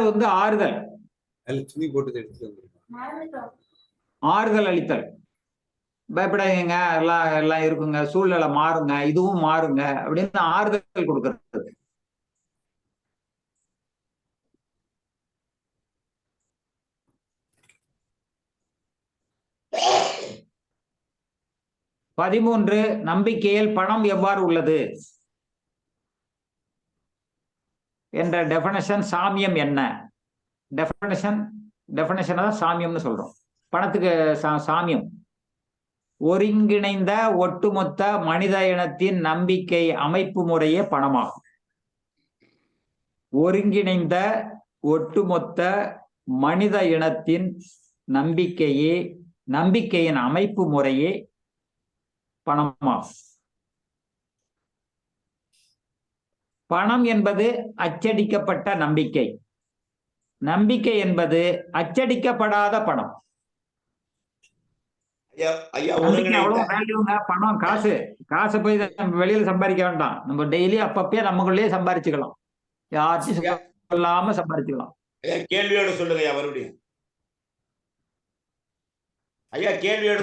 வந்து ஆறுதல், துணி போட்டு ஆறுதல் அளித்தல். பயப்படாதீங்க, எல்லாம் இருக்குங்க, சூழ்நிலை மாறுங்க, இதுவும் மாறுங்க அப்படின்னு ஆறுதல் கொடுக்கறது. பதிமூன்று நம்பிக்கையில் பணம் எவ்வாறு உள்ளது என்ற டெஃபினேஷன். சாமியம் என்ன? டெஃபினேஷன் தான் சாமியம்னு சொல்றோம். பணத்துக்கு சாமியம் ஒருங்கிணைந்த ஒட்டுமொத்த மனித இனத்தின் நம்பிக்கை அமைப்பு முறையே பணமாகும். ஒருங்கிணைந்த ஒட்டுமொத்த மனித இனத்தின் நம்பிக்கையின் அமைப்பு முறையே பணமாகும். பணம் என்பது அச்சடிக்கப்பட்ட நம்பிக்கை. நம்பிக்கை என்பது அச்சடிக்கப்படாத பணம். பணம் காசு போய் வெளியில சம்பாதிக்க வேண்டாம். நம்ம டெய்லி அப்பப்பே நமக்குள்ளேயே சம்பாதிச்சுக்கலாம். யார்ட்டையும் சொல்லாம சம்பாதிச்சுக்கலாம். கேள்வியோட சொல்லுங்க மறுபடியும். ஐயா கேள்வியோட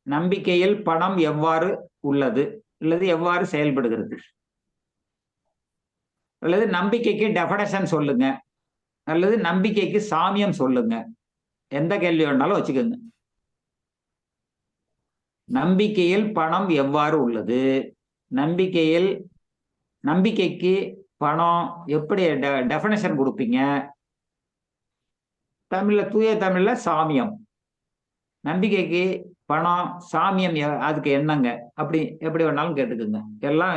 நம்பிக்கையில் பணம் எவ்வாறு உள்ளது அல்லது எவ்வாறு செயல்படுகிறது, அல்லது நம்பிக்கைக்கு டெஃபினேஷன் சொல்லுங்க, அல்லது நம்பிக்கைக்கு சாமியம் சொல்லுங்க. எந்த கேள்வி வேணாலும் வச்சுக்கோங்க. நம்பிக்கையில் பணம் எவ்வாறு உள்ளது? நம்பிக்கைக்கு பணம் எப்படி டெஃபினேஷன் கொடுப்பீங்க? தூய தமிழ்ல சாமியம். நம்பிக்கைக்கு பணம், சாமியம் அதுக்கு என்னங்க? அப்படி எப்படி வேணாலும் கேட்டுக்குங்க. எல்லாம்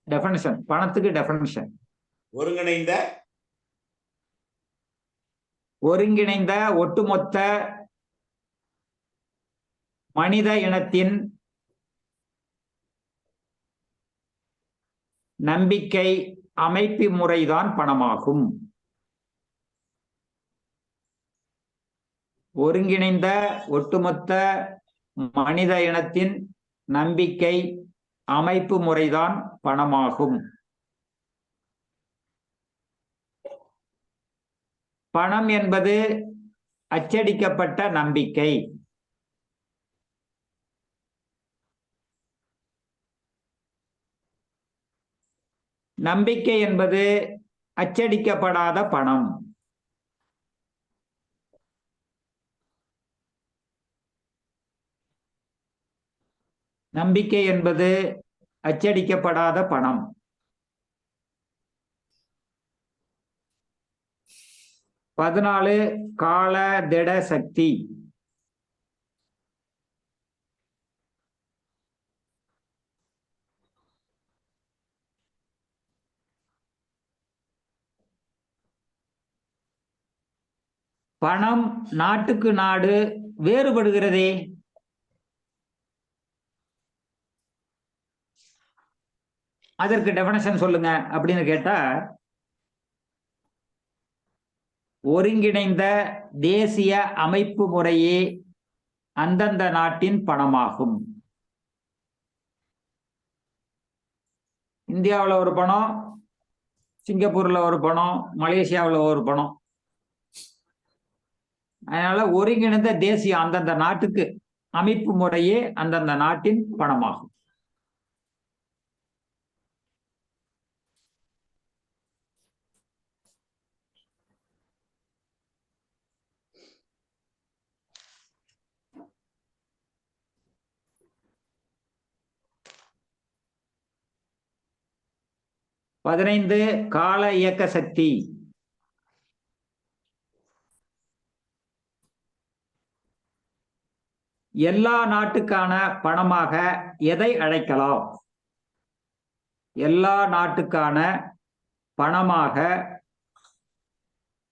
டெஃபினேஷன், பணத்துக்கு டெஃபினேஷன். ஒருங்கிணைந்த ஒட்டுமொத்த மனித இனத்தின் நம்பிக்கை அமைப்பு முறைதான் பணமாகும். ஒருங்கிணைந்த ஒட்டுமொத்த மனித இனத்தின் நம்பிக்கை அமைப்பு முறைதான் பணமாகும். பணம் என்பது அச்சடிக்கப்பட்ட நம்பிக்கை. நம்பிக்கை என்பது அச்சடிக்கப்படாத பணம். நம்பிக்கை என்பது அச்சடிக்கப்படாத பணம். பதினாலு கால திட சக்தி. பணம் நாட்டுக்கு நாடு வேறுபடுகிறதே. அதற்கு டெஃபினேஷன் சொல்லுங்க அப்படின்னு கேட்டா, ஒருங்கிணைந்த தேசிய அமைப்பு முறையே அந்தந்த நாட்டின் பணமாகும். இந்தியாவில் ஒரு பணம், சிங்கப்பூர்ல ஒரு பணம், மலேசியாவில் ஒரு பணம். அதனால ஒருங்கிணைந்த தேசிய அந்தந்த நாட்டுக்கு அமைப்பு முறையே அந்தந்த நாட்டின் பணமாகும். பதினைந்து கால இயக்க சக்தி. எல்லா நாட்டுக்கான பணமாக எதை அழைக்கலாம்? எல்லா நாட்டுக்கான பணமாக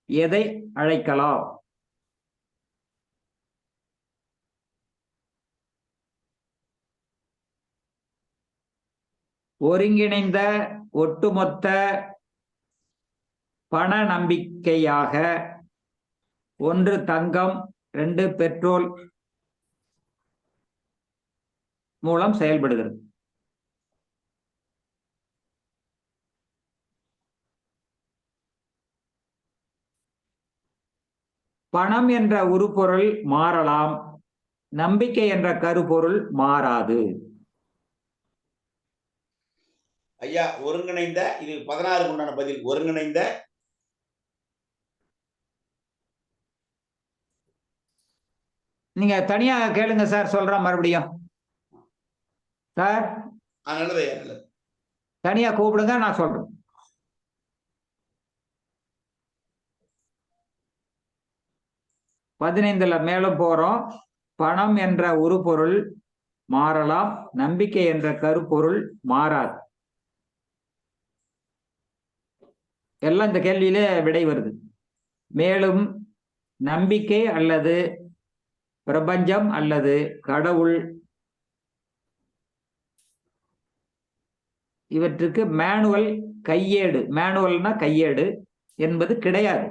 எதை அழைக்கலாம்? ஒருங்கிணைந்த ஒட்டுமொத்த பண நம்பிக்கையாக 1 தங்கம் 2 பெட்ரோல் மூலம் செயல்படுகிறது. பணம் என்ற உருப்பொருள் மாறலாம், நம்பிக்கை என்ற கருப்பொருள் மாறாது. ஐயா, ஒருங்கிணைந்த, இது 16 உண்டான பதில். ஒருங்கிணைந்த நீங்க தனியா கேளுங்க சார், சொல்றேன் மறுபடியும். சார் நல்லது ஐயா, நல்லது. தனியா கூப்பிடுங்க, நான் சொல்றேன். பதினைந்துல மேலும் போறோம். பணம் என்ற உருப்பொருள் மாறலாம், நம்பிக்கை என்ற கருப்பொருள் மாறாது. எல்லாம் இந்த கேள்வியிலே விடை வருது. மேலும் நம்பிக்கை அல்லது பிரபஞ்சம் அல்லது கடவுள் இவற்றுக்கு மேனுவல், கையேடு, மேனுவல்னா கையேடு என்பது கிடையாது.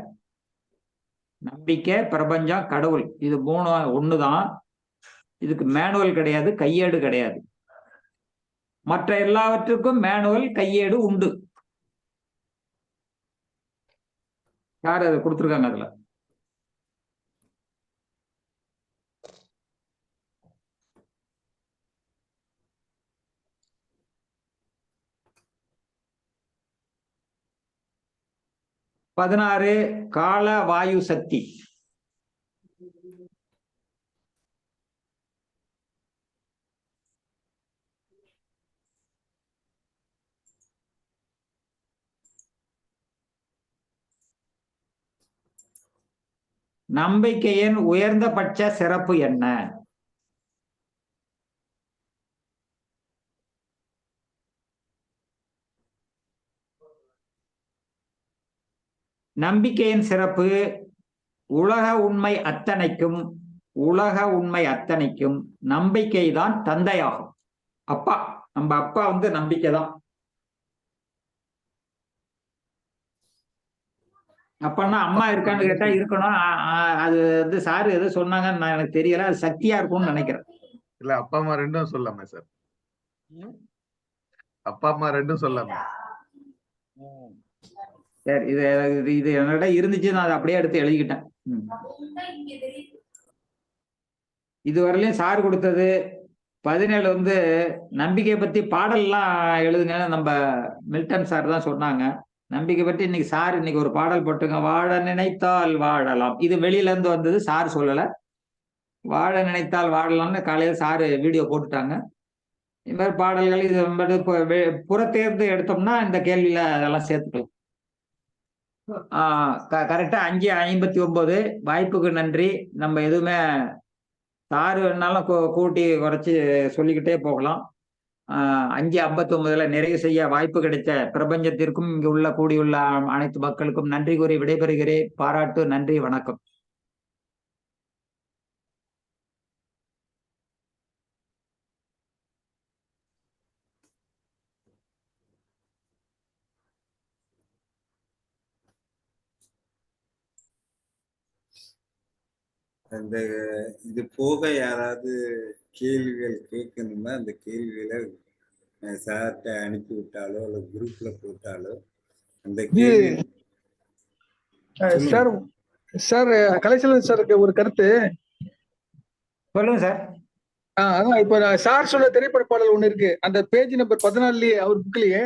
நம்பிக்கை, பிரபஞ்சம், கடவுள் இது 3 ஒண்ணுதான். இதுக்கு மேனுவல் கிடையாது, கையேடு கிடையாது. மற்ற எல்லாவற்றுக்கும் மேனுவல், கையேடு உண்டு. யார் அதை கொடுத்துருக்காங்க? அதுல பதினாறு கால வாயு சக்தி. நம்பிக்கையின் உயர்ந்தபட்ச சிறப்பு என்ன? நம்பிக்கையின் சிறப்பு உலக உண்மை அத்தனைக்கும் நம்பிக்கைதான் தந்தையாகும். அப்பா, நம்ம அப்பா வந்து நம்பிக்கை தான். அப்பன்னா அம்மா இருக்கான்னு கேட்டா இருக்கணும். அது வந்து சாரு எது சொன்னாங்கன்னு நான் எனக்கு தெரியல. அது சக்தியா இருக்கும்னு நினைக்கிறேன். இல்ல அப்பா அம்மா ரெண்டும் சொல்லாமே சார். அப்பா அம்மா ரெண்டும் சொல்லாமே. சரி, இது என்னோட இருந்துச்சு, நான் அதை அப்படியே எடுத்து எழுதிக்கிட்டேன். இதுவரையிலும் சார் கொடுத்தது 17 வந்து நம்பிக்கை பத்தி பாடல்லாம் எழுதுங்க. நம்ம மில்டன் சார் தான் சொன்னாங்க. நம்பிக்கை பற்றி இன்னைக்கு சார் இன்னைக்கு ஒரு பாடல் போட்டுங்க. வாழ நினைத்தால் வாழலாம். இது வெளியில இருந்து வந்தது, சார் சொல்லல. வாழ நினைத்தால் வாழலாம்னு காலையில சாரு வீடியோ போட்டுட்டாங்க. இந்த மாதிரி பாடல்கள் இது புறத்தேர்ந்து எடுத்தோம்னா இந்த கேள்வியில அதெல்லாம் சேர்த்துக்கலாம். கரெக்டா 5:59. வாய்ப்புக்கு நன்றி. நம்ம எதுவுமே சாரு வேணாலும் கூட்டி குறைச்சி சொல்லிக்கிட்டே போகலாம். 5:59 நிறைவு செய்ய வாய்ப்பு கிடைத்த பிரபஞ்சத்திற்கும் இங்கு உள்ள கூடியுள்ள அனைத்து மக்களுக்கும் நன்றி கூறி விடைபெறுகிறேன். பாராட்டு, நன்றி, வணக்கம். அந்த இது போக யாராவது கேள்விகள் கேட்கணும்னா அந்த கேள்விகளை சார்கிட்ட அனுப்பி விட்டாலோ அல்ல குரூப்ல போட்டாலோ அந்த கேள்வி. சார் சார் கலைச்செல்வன் சாருக்கு ஒரு கருத்து. சொல்லுங்க சார். அதான் இப்ப சார் சொன்ன திரைப்பட பாடல் ஒண்ணு இருக்கு. அந்த பேஜ் நம்பர் 14 அவர் புக்லயே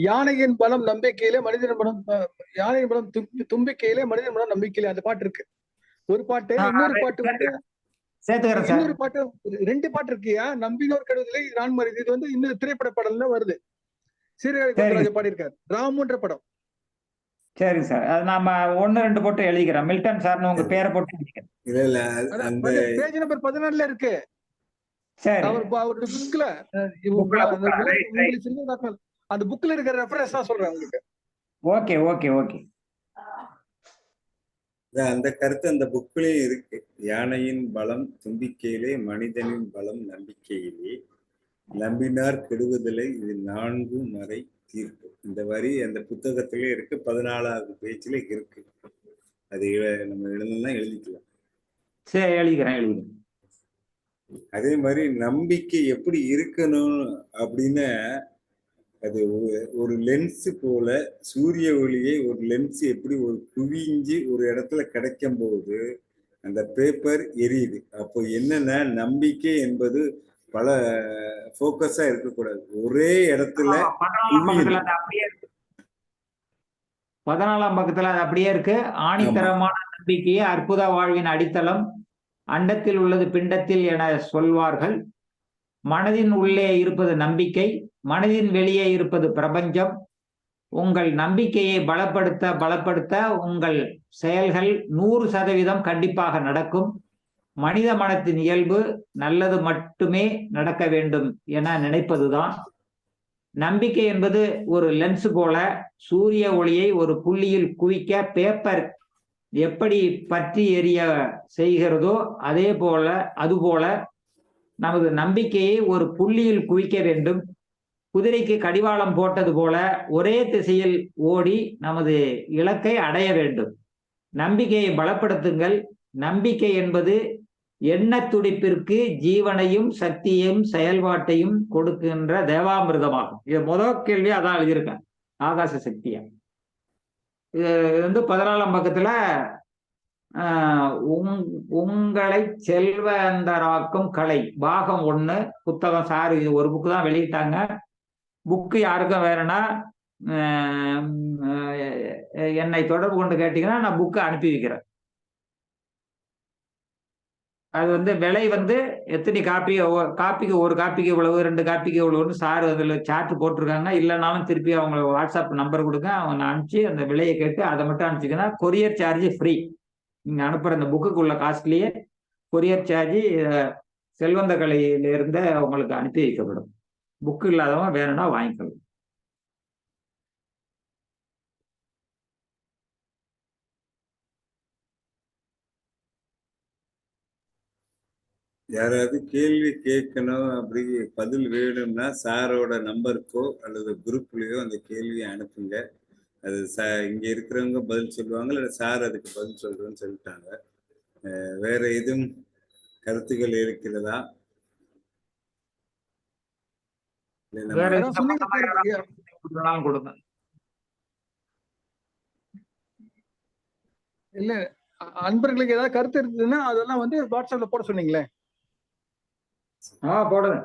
யானையின் பலம் நம்பிக்கையிலே மனிதன் பலம், யானையின் பலம் தும்பிக்கையிலே மனிதன் பலம் நம்பிக்கையிலே அந்த பாட்டு இருக்கு. ஒரு பாட்டு. இன்னொரு பாட்டு வந்து இன்னொரு பாட்டு, 2 பாட்டு இருக்குயா. நம்பினோர் கெடுதலை நான் மறிது. இது வந்து இன்னொரு திரைப்பட பாடல்ல வருது. சீர்காழி பாடியிருக்காரு, ராமுன்ற படம். சரி சார், அது நாம 1, 2 போட்டு எழுதிக்கிறேன். மில்டன் சார்னு உங்க பேரை போட்டு எழுதிக்கிறேன். பேஜ் நம்பர் 14 இருக்கு. சரி, அவருடைய புக்ல அந்த புக்ல இருக்கிற ரெஃபரன்ஸ் தான் சொல்றேன் உங்களுக்கு. Okay okay okay. அந்த கருத்து அந்த புக்லயும் இருக்கு. யானையின் பலம் தும்பிக்கையிலே, மனிதனின் பலம் நம்பிக்கையிலே, நம்பினார் கெடுவதில்லை, இது 4 மறை தீர்ப்பு. இந்த வரி அந்த புத்தகத்திலே இருக்கு. 14வது பேஜ்ல இருக்கு. அது நம்ம எழுதலாம், எழுதிக்கலாம். சரி, எழுதிக்கிறேன். அதே மாதிரி நம்பிக்கை எப்படி இருக்கணும் அப்படின்னு, அது ஒரு லென்ஸ் போல, சூரிய ஒளியை ஒரு லென்ஸ் எப்படி ஒரு குவிஞ்சு ஒரு இடத்துல கிடைக்கும் போது அந்த பேப்பர் எரியுது. அப்போ என்னன்னா, நம்பிக்கை என்பது பல போக்கஸா இருக்கக்கூடாது, ஒரே இடத்துல. 14ஆம் பக்கத்துல அது அப்படியே இருக்கு. ஆணித்தரமான நம்பிக்கையே அற்புத வாழ்வின் அடித்தளம். அண்டத்தில் உள்ளது பிண்டத்தில் என சொல்வார்கள். மனதின் உள்ளே இருப்பது நம்பிக்கை, மனதின் வெளியே இருப்பது பிரபஞ்சம். உங்கள் நம்பிக்கையை பலப்படுத்த உங்கள் செயல்கள் 100% கண்டிப்பாக நடக்கும். மனித மனத்தின் இயல்பு நல்லது மட்டுமே நடக்க வேண்டும் என நினைப்பதுதான். நம்பிக்கை என்பது ஒரு லென்ஸ் போல, சூரிய ஒளியை ஒரு புள்ளியில் குவிக்க பேப்பர் எப்படி பற்றி எரிய செய்கிறதோ அதுபோல நமது நம்பிக்கையை ஒரு புள்ளியில் குவிக்க வேண்டும். குதிரைக்கு கடிவாளம் போட்டது போல ஒரே திசையில் ஓடி நமது இலக்கை அடைய வேண்டும். நம்பிக்கையை பலப்படுத்துங்கள். நம்பிக்கை என்பது எண்ண துடிப்பிற்கு ஜீவனையும் சக்தியையும் செயல்பாட்டையும் கொடுக்கின்ற தேவாமிர்தமாகும். இது முதல் கேள்வி அதான் எழுதியிருக்கேன், ஆகாச சக்தியா. இது வந்து 14ஆம் பக்கத்துல உங்களை செல்வந்தராக்கும் கலை பாகம் 1 புத்தகம். சார் இது ஒரு புக்கு தான் வெளியிட்டாங்க. புக்கு யாருக்கும் வேணும்னா என்னை தொடர்பு கொண்டு கேட்டீங்கன்னா நான் புக்கு அனுப்பி வைக்கிறேன். அது வந்து விலை வந்து எத்தனை காப்பிக்கு ஒரு காப்பிக்கு இவ்வளவு, 2 காப்பிக்கு இவ்வளவுன்னு சார் அதில் சார்ட் போட்டிருக்காங்க. இல்லைனாலும் திருப்பி அவங்க வாட்ஸ்அப் நம்பர் கொடுங்க, அவங்க அனுப்பிச்சு அந்த விலையை கேட்டு அதை மட்டும் அனுப்பிச்சிங்கன்னா கொரியர் சார்ஜ் ஃப்ரீ. நீங்க அனுப்புற இந்த புக்குக்குள்ள காஸ்ட்லயே கொரியர் சார்ஜ் செல்வந்த கலையிலிருந்து உங்களுக்கு அனுப்பி வைக்கப்படும். புக்கு இல்லாதவங்க வேணும்னா வாங்கிக்கலாம். யாராவது கேள்வி கேட்கணும் அப்படி பதில் வேணும்னா சாரோட நம்பருக்கோ அல்லது குரூப்லயோ அந்த கேள்வியை அனுப்புங்க. அது இங்க இருக்கிறவங்க பதில் சொல்லுவாங்க, இல்லை சார் அதுக்கு பதில் சொல்றேன்னு சொல்லிட்டாங்க. வேற எதுவும் கருத்துக்கள் இருக்கிறதா? வேற கொடுங்க. இல்ல அன்பர்களுக்கு ஏதாவது கருத்து இருந்ததுன்னா அதெல்லாம் வந்து வாட்ஸ்அப்ல போட சொன்னீங்களே. போடுங்க.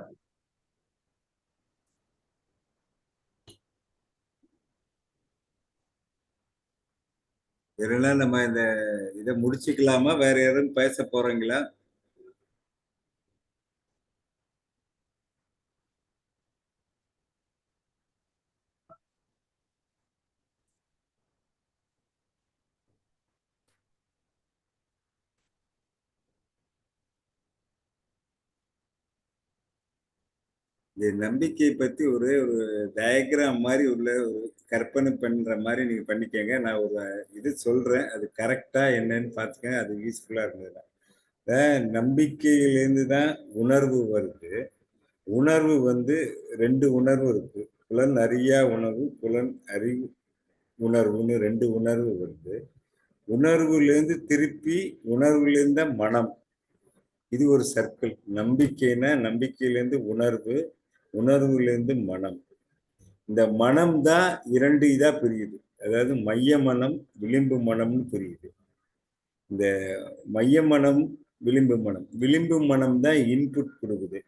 வேறனா நம்ம இந்த இதை முடிச்சுக்கலாமா? வேற யாரும் பேச போறீங்களா? இந்த நம்பிக்கையை பத்தி ஒரே ஒரு டயக்ராம் மாதிரி உள்ள ஒரு கற்பனை பண்ற மாதிரி நீங்க பண்ணிக்கங்க. நான் ஒரு இது சொல்றேன், அது கரெக்டா என்னன்னு பார்த்துக்கங்க. அது யூஸ்ஃபுல்லா இருந்தது. நம்பிக்கையிலேருந்து தான் உணர்வு வருது. உணர்வு வந்து 2 உணர்வு இருக்கு. புலன் அறியா உணர்வு, புலன் அறிவு உணர்வுன்னு 2 உணர்வு வருது. உணர்வுலேருந்து திருப்பி உணர்வுலேருந்து மனம். இது ஒரு சர்க்கிள். நம்பிக்கைன்னா நம்பிக்கையிலேருந்து உணர்வு, உணர்வுலேருந்து மனம். இந்த மனம் தான் 2 இதா பிரியுது. அதாவது மைய மனம், விளிம்பு மனம்னு பிரியுது. இந்த மைய மனம், விளிம்பு மனம். விளிம்பு மனம் தான் இன்புட் கொடுக்குது.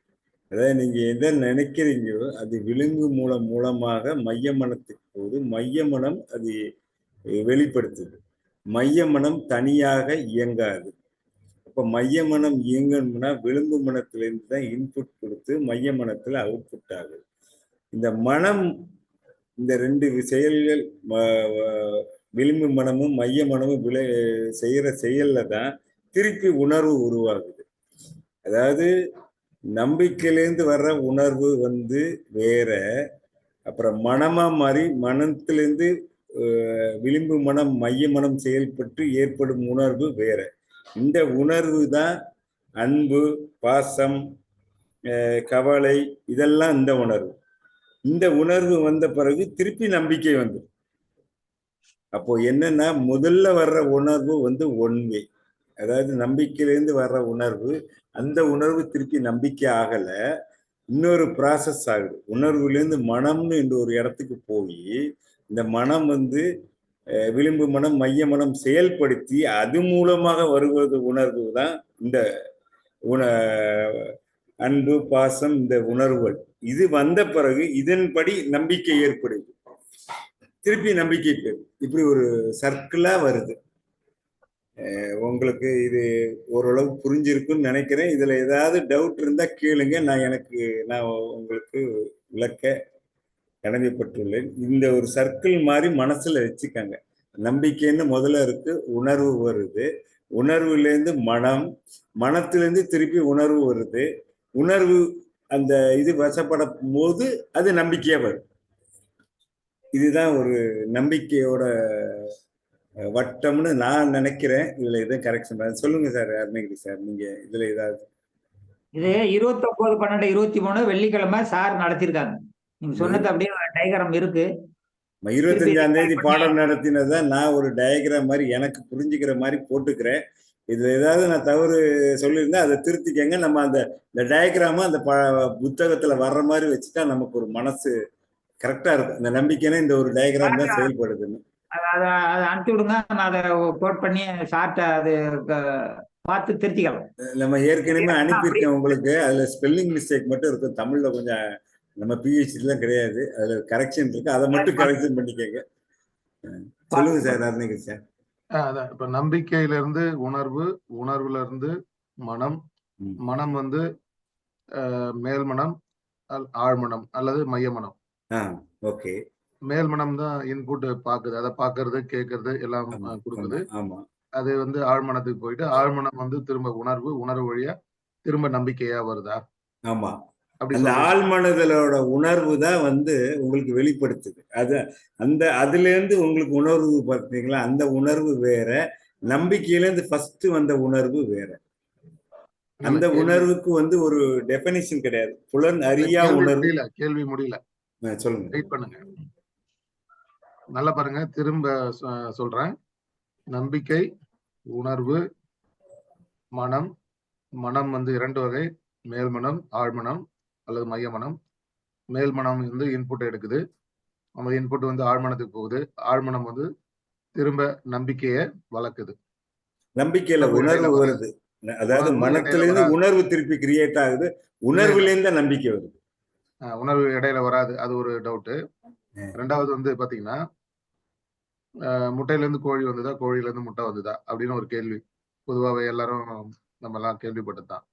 அதாவது நீங்க எதை நினைக்கிறீங்களோ அது விளிம்பு மூலமாக மைய மனத்துக்கு போகுது. மைய மனம் அது வெளிப்படுத்துது. மைய மனம் தனியாக இயங்காது. அப்ப மைய மனம் இயங்கணும்னா விளிம்பு மனத்திலிருந்து தான் இன்புட் கொடுத்து மைய மனத்துல அவுட்புட் ஆகுது. இந்த மனம், இந்த 2 செயல்கள், விளிம்பு மனமும் மைய மனமும் செய்யற செயல்ல தான் திருப்பி உணர்வு உருவாகுது. அதாவது நம்பிக்கையிலேருந்து வர்ற உணர்வு வந்து வேற, அப்புறம் மனமா மாறி மனத்திலேருந்து விளிம்பு மனம் மைய மனம் செயல்பட்டு ஏற்படும் உணர்வு வேற. இந்த உணர்வு தான் அன்பு, பாசம், கவலை, இதெல்லாம் இந்த உணர்வு. இந்த உணர்வு வந்த பிறகு திருப்பி நம்பிக்கை வந்து, அப்போ என்னன்னா முதல்ல வர்ற உணர்வு வந்து ஒன்வே. அதாவது நம்பிக்கையிலேருந்து வர்ற உணர்வு, அந்த உணர்வு திருப்பி நம்பிக்கை ஆகல, இன்னொரு ப்ராசஸ் ஆகுது. உணர்வுலேருந்து மனம்னு என்ற ஒரு இடத்துக்கு போய் இந்த மனம் வந்து விளிம்பு மனம் மைய மனம் செயல்படுத்தி அது மூலமாக வருவது உணர்வு தான் இந்த அன்பு, பாசம், இந்த உணர்வுகள். இது வந்த பிறகு இதன்படி நம்பிக்கை ஏற்படுது, திருப்பி நம்பிக்கை பெறும். இப்படி ஒரு சர்க்கிளா வருது. உங்களுக்கு இது ஓரளவு புரிஞ்சிருக்குன்னு நினைக்கிறேன். இதுல ஏதாவது டவுட் இருந்தா கேளுங்க. நான் உங்களுக்கு விளக்க கடமைப்பட்டுள்ளேன். இந்த ஒரு சர்க்கிள் மாதிரி மனசுல வச்சுக்கங்க. நம்பிக்கைன்னு முதல்ல இருக்கு, உணர்வு வருது, உணர்வுலேருந்து மனம், மனத்திலேருந்து திருப்பி உணர்வு வருது, உணர்வு அந்த இது வசப்படும் போது அது நம்பிக்கையா வரும். இதுதான் ஒரு நம்பிக்கையோட வட்டம்னு நான் நினைக்கிறேன். இதுல எதுவும் கரெக்ஷன் சொல்லுங்க சார். அருணகிரி சார், நீங்க இதுல ஏதாவது? இது 29/12/23 வெள்ளிக்கிழமை சார் நடத்திருக்காங்க. நீங்க சொன்னது அப்படியே டயக்ராம் இருக்கு. 25ஆம் தேதி பாடம் நடத்தினதான் நான் ஒரு டயக்ராம் மாதிரி எனக்கு புரிஞ்சுக்கிற மாதிரி போட்டுக்கிறேன். இதுல ஏதாவது நான் தவறு சொல்லியிருந்தா அதை திருத்திக்கங்க. நம்ம அந்த டயக்ராம அந்த புத்தகத்துல வர்ற மாதிரி வச்சுட்டா நமக்கு ஒரு மனசு கரெக்டா இருக்கும். இந்த நம்பிக்கைன்னா இந்த ஒரு டயக்ராம் தான் செயல்படுதுன்னு அதை அனுப்பி விடுங்க. நான் அதை கோட் பண்ணி சார்ட்ட அது பார்த்து திருத்திக்கலாம். நம்ம ஏற்கனவே அனுப்பியிருக்கேன் உங்களுக்கு. அதுல ஸ்பெல்லிங் மிஸ்டேக் மட்டும் இருக்கும். தமிழ்ல கொஞ்சம் நம்ம பிஹெச்டிலாம் கிடையாது, அதுல கரெக்ஷன் இருக்கு. அதை மட்டும் கரெக்ஷன் பண்ணிக்கங்க. சொல்லுங்க சார் அருணகிரி சார். அதான் இப்ப நம்பிக்கையில இருந்து உணர்வு, உணர்வுல இருந்து மனம், மனம் வந்து மேல்மனம், ஆழ்மனம் அல்லது மையமனம். மேல் மனம் தான் இன்புட் பாக்குது, அதை பாக்குறது கேட்கறது எல்லாம் கொடுக்குது. அது வந்து ஆழ்மனத்துக்கு போயிட்டு ஆழ்மனம் வந்து திரும்ப உணர்வு, உணர்வு வழியா திரும்ப நம்பிக்கையா வருதா? ஆமா. அப்படி அந்த சொல்றீங்க. ஆழ்மனதலோட உணர்வு தான் வந்து உங்களுக்கு வெளிப்படுத்துது. அதுல இருந்து உங்களுக்கு உணர்வு பார்த்தீங்களா, அந்த உணர்வு வேற, நம்பிக்கையில இருந்து ஃபர்ஸ்ட் வந்த உணர்வு வேற. அந்த உணர்வுக்கு வந்து ஒரு டெஃபினிஷன் கிடையாது. புலன் அறியா உணர்வு. கேள்வி முடியல. சொல்லுங்க. வெயிட் பண்ணுங்க. நல்லா பாருங்க, திரும்ப சொல்றேன். நம்பிக்கை, உணர்வு, மனம். மனம் வந்து 2 வகை, மேல்மனம், ஆழ்மனம் அல்லது மைய மனம். மேல்மனம் வந்து இன்புட் எடுக்குது, அந்த இன்புட் வந்து ஆழ்மனத்துக்கு போகுது, ஆழ்மனம் வந்து திரும்ப நம்பிக்கையை வளர்க்குது. நம்பிக்கையில உணர்வு வருது, அதாவது மனத்திலிருந்து உணர்வு திருப்பி கிரியேட் ஆகுது, உணர்வுல இருந்து நம்பிக்கை வருது. உணர்வு இடையில வராது, அது ஒரு டவுட். 2வது வந்து பாத்தீங்கன்னா, முட்டையில இருந்து கோழி வந்ததா, கோழியில இருந்து முட்டை வந்ததா அப்படின்னு ஒரு கேள்வி பொதுவாகவே எல்லாரும் நம்ம எல்லாம் கேள்விப்பட்டதுதான்.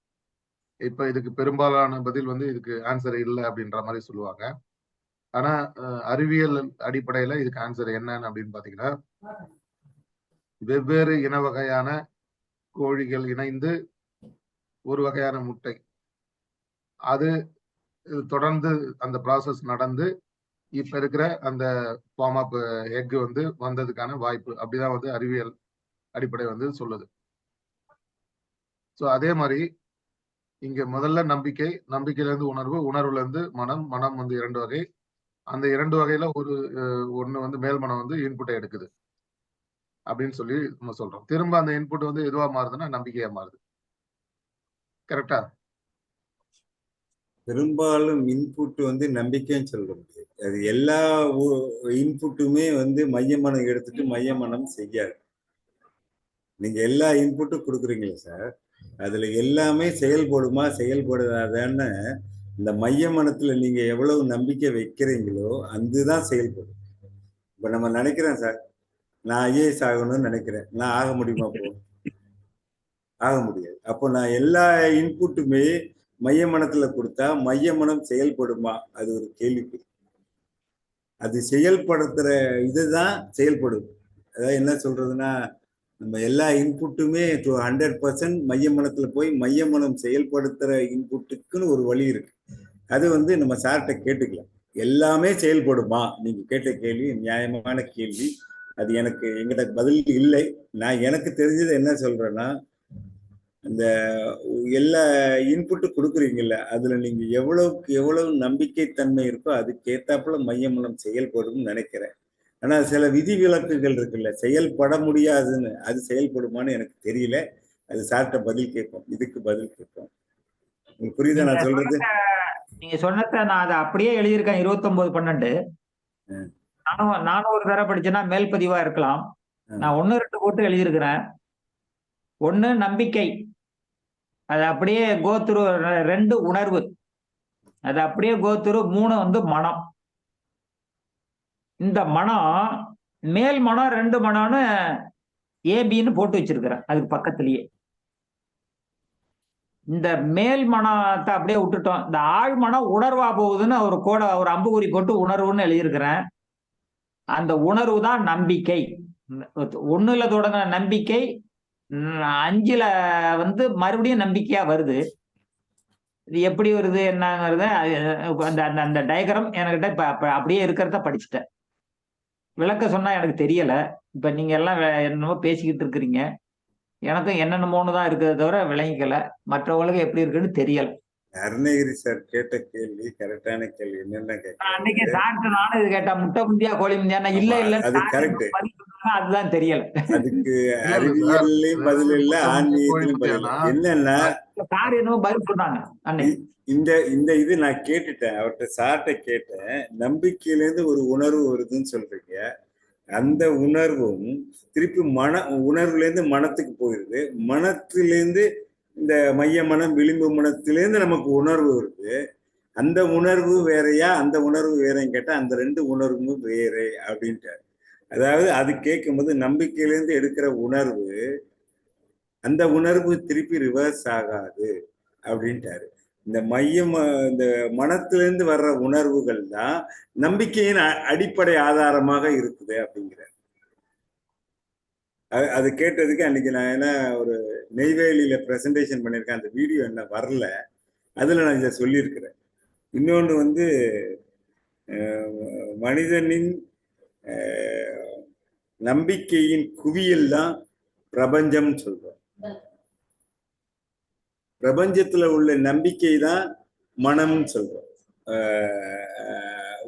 இப்ப இதுக்கு பெரும்பாலான பதில் வந்து இதுக்கு ஆன்சர் இல்லை அப்படின்ற மாதிரி சொல்லுவாங்க. ஆனா அறிவியல் அடிப்படையில இதுக்கு ஆன்சர் என்னன்னு அப்படின்னு பாத்தீங்கன்னா, வெவ்வேறு இன வகையான கோழிகள் இணைந்து ஒரு வகையான முட்டை, அது தொடர்ந்து அந்த ப்ராசஸ் நடந்து இப்ப இருக்கிற அந்த ஃபார்ம் ஆஃப் எக் வந்து வந்ததுக்கான வாய்ப்பு, அப்படிதான் வந்து அறிவியல் அடிப்படை வந்து சொல்லுது. ஸோ அதே மாதிரி இங்க முதல்ல நம்பிக்கை, நம்பிக்கையில இருந்து உணர்வு, உணர்வுல இருந்து மனம், மனம் வந்து 2 வகை. அந்த 2 வகையில ஒண்ணு வந்து மேல்மனம் வந்து இன்புட்டை எடுக்குது அப்படின்னு சொல்லி நம்ம சொல்றோம். திரும்ப அந்த இன்புட் வந்து எதுவா மாறுதுன்னா நம்பிக்கையா மாறுது. கரெக்டா? பெரும்பாலும் இன்புட் வந்து நம்பிக்கைன்னு சொல்ல முடியாது. அது எல்லா இன்புட்டுமே வந்து மையமனம் எடுத்துட்டு மையமனம் செய்யாது. நீங்க எல்லா இன்புட்டும் கொடுக்குறீங்களே சார், அதுல எல்லாமே செயல்படுமா செயல்படாதான்னு இந்த மையமனத்துல நீங்க எவ்வளவு நம்பிக்கை வைக்கிறீங்களோ அதுதான் செயல்படும். இப்ப நம்ம நினைக்கிறேன் சார், நான் ஐஏஎஸ் ஆகணும்னு நினைக்கிறேன், நான் ஆக முடியுமா? போ ஆக முடியாது. அப்போ நான் எல்லா இன்புட்டுமே மையமனத்துல கொடுத்தா மையமனம் செயல்படுமா? அது ஒரு கேள்விக்குறி. அது செயல்படுத்துற இதுதான் செயல்படும். அதாவது என்ன சொல்றதுன்னா, நம்ம எல்லா இன்புட்டுமே 100% மையமனத்துல போய் மையமனம் செயல்படுத்துற இன்புட்டுக்குன்னு ஒரு வழி இருக்கு. அது வந்து நம்ம சார்கிட்ட கேட்டுக்கலாம். எல்லாமே செயல்படுமா? நீங்க கேட்ட கேள்வி நியாயமான கேள்வி. அது எனக்கு எங்கிட்ட பதில் இல்லை. நான் எனக்கு தெரிஞ்சது என்ன சொல்றேன்னா, இந்த எல்லா இன்புட்டு கொடுக்குறீங்கல்ல, அதுல நீங்க எவ்வளவுக்கு எவ்வளவு நம்பிக்கைத்தன்மை இருக்கோ அதுக்கு ஏத்தாப்புல மையமனம் செயல்படும் நினைக்கிறேன். ஆனா சில விதிவிலக்குகள் இருக்குல்ல, செயல்பட முடியாதுன்னு, அது செயல்படுமான்னு எனக்கு தெரியல. அது சார்ட்ட பதில் கேட்போம், இதுக்கு பதில் கேட்போம். உங்களுக்கு புரியுதா நான் சொல்றது? நீங்க சொன்னத நான் அதை அப்படியே எழுதியிருக்கேன். 29/12. நானும் ஒரு தடவை படிச்சேன்னா மேல் பதிவா இருக்கலாம். நான் 1-2 போட்டு எழுதியிருக்கிறேன். 1 நம்பிக்கை, அது அப்படியே கோத்துரு. 2 உணர்வு, அது அப்படியே கோத்துரு. 3 வந்து மனம். இந்த மனம் மேல் மனம் 2 மனம்னு ஏபின்னு போட்டு வச்சிருக்கிறேன் அதுக்கு பக்கத்திலேயே. இந்த மேல் மனத்தை அப்படியே விட்டுட்டோம். இந்த ஆழ் மனம் உணர்வா போகுதுன்னு ஒரு அம்புகுறி போட்டு உணர்வுன்னு எழுதியிருக்கிறேன். அந்த உணர்வு தான் நம்பிக்கை. 1ல தொடங்கின நம்பிக்கை 5ல வந்து மறுபடியும் நம்பிக்கையா வருது. இது எப்படி வருது என்னங்கிறத அந்த அந்த டயக்ராம் என்கிட்ட இப்ப அப்படியே இருக்கிறத படிச்சுட்டேன். விளக்க சொன்னா எனக்கு தெரியல. இப்ப நீங்க எல்லாம் என்னமோ பேசிக்கிட்டு இருக்கிறீங்க. எனக்கும் என்னென்னமோன்னு தான் இருக்கிறத தவிர விளங்கிக்கல. மற்றவங்களுக்கு எப்படி இருக்குன்னு தெரியல. அருணகிரி சார் கேட்ட கேள்வி கரெக்டான கேள்வி. என்னென்ன அன்னைக்கு சாப்பிட்டு நானும் இது கேட்டா, முட்டை முந்தியா கோழி முந்தியா, இல்ல இல்ல அது கரெக்ட். அதுதான் தெரியல. அதுக்கு அறிவியல்லையும் பதில் இல்ல, ஆன்மீகத்திலும் பதில் இல்ல. என்னன்னா சார் என்னமோ பதில் சொன்னாங்க அன்னைக்கு. இந்த இது நான் கேட்டுட்டேன், அவர்கிட்ட சார்ட்ட கேட்டேன். நம்பிக்கையில இருந்து ஒரு உணர்வு வருதுன்னு சொல்றீங்க, அந்த உணர்வும் திருப்பி உணர்வுல இருந்து மனத்துக்கு போயிருது, மனத்திலேருந்து இந்த மைய மனம் விளிம்பு மனத்திலேருந்து நமக்கு உணர்வு வருது. அந்த உணர்வு வேறையா அந்த உணர்வு வேறைன்னு கேட்டா அந்த 2 உணர்வும் வேறு அப்படின்ட்டாரு. அதாவது அது கேட்கும்போது நம்பிக்கையிலேருந்து எடுக்கிற உணர்வு, அந்த உணர்வு திருப்பி ரிவர்ஸ் ஆகாது அப்படின்ட்டாரு. இந்த இந்த மனத்திலிருந்து வர்ற உணர்வுகள் தான் நம்பிக்கையின் அடிப்படை ஆதாரமாக இருக்குது அப்படிங்கிற. அது கேட்டதுக்கு அன்னைக்கு நான் என்ன ஒரு நெய்வேலியில பிரசன்டேஷன் பண்ணியிருக்கேன், அந்த வீடியோ என்ன வரல, அதுல நான் இதை சொல்லியிருக்கிறேன். இன்னொன்று வந்து மனிதனின் நம்பிக்கையின் குவியல் தான் பிரபஞ்சம் சொல்றோம். பிரபஞ்சத்துல உள்ள நம்பிக்கை தான் மனம்னு சொல்றோம்.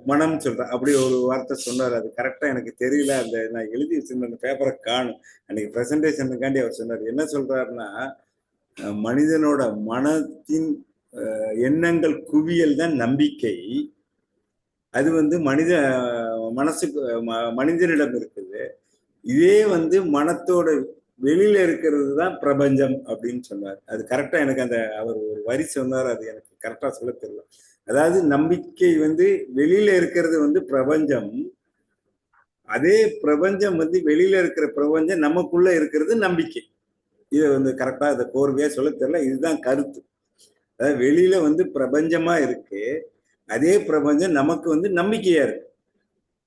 மனம் சொல்றேன், அப்படி ஒரு வார்த்தை சொன்னார். அது கரெக்டா எனக்கு தெரியல, அந்த நான் எழுதி வச்சிருந்த அந்த பேப்பரை காணும். அன்னைக்கு பிரசன்டேஷனுக்காண்டி அவர் சொன்னார். என்ன சொல்றாருன்னா, மனிதனோட மனத்தின் எண்ணங்கள் குவியல் தான் நம்பிக்கை. அது வந்து மனசுக்கு மனிதனிடம் இருக்குது. இதே வந்து மனத்தோட வெளியில இருக்கிறது தான் பிரபஞ்சம் அப்படின்னு சொன்னார். அது கரெக்டா எனக்கு அந்த அவர் ஒரு வரி சொன்னார், அது எனக்கு கரெக்டா சொல்ல தெரியல. அதாவது நம்பிக்கை வந்து வெளியில இருக்கிறது வந்து பிரபஞ்சம், அதே பிரபஞ்சம் வந்து வெளியில இருக்கிற பிரபஞ்சம் நமக்குள்ள இருக்கிறது நம்பிக்கை. இதை வந்து கரெக்டா அதை கோர்வையா சொல்ல தெரியல, இதுதான் கருத்து. அதாவது வெளியில வந்து பிரபஞ்சமா இருக்கு, அதே பிரபஞ்சம் நமக்கு வந்து நம்பிக்கையா இருக்கு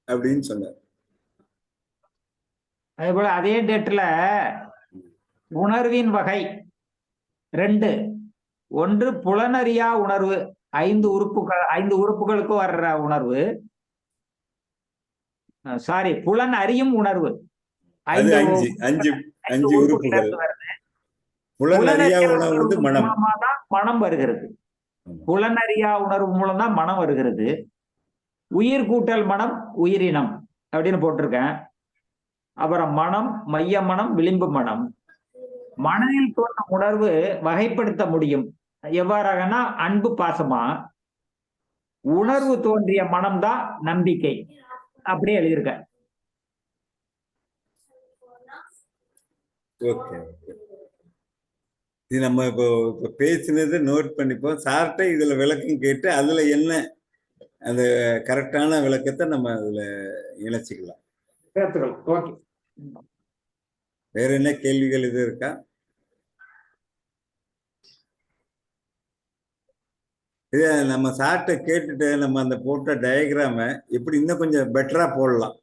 அப்படின்னு சொன்னார். அதே போல அதே டேட்ல உணர்வின் வகை 2. ஒன்று புலனறியா உணர்வு, 5 உறுப்புகளுக்கு வர்ற உணர்வு. சாரி, புலன் அறியும் உணர்வு. அஞ்சு உறுப்புகள். புலனறியா உணர்வு வந்து மனம் வருகிறது. புலனறியா உணர்வு மூலம் தான் மனம் வருகிறது. உயிர் கூட்டல் மனம் உயிரினம் அப்படின்னு போட்டிருக்கேன். அப்புறம் மனம், மைய மனம், விளிம்பு மனம். மனதில் தோன்றும் உணர்வு வகைப்படுத்த முடியும் எவ்வாறாகனா, அன்பு பாசமா. உணர்வு தோன்றிய மனம்தான் நம்பிக்கை, அப்படியே எழுதியிருக்க. ஓகே, இது நம்ம இப்போ பேசினதை நோட் பண்ணிப்போம். சார்ட்ட இதுல விளக்கம் கேட்டு அதுல என்ன அந்த கரெக்டான விளக்கத்தை நம்ம அதுல இணைச்சிக்கலாம். ஓகே, வேற என்ன கேள்விகள் இது இருக்கா? இதை நம்ம சார்ட்ட கேட்டுட்டு நம்ம அந்த போட்ட டயக்ராம எப்படி இன்னும் கொஞ்சம் பெட்டரா போடலாம்.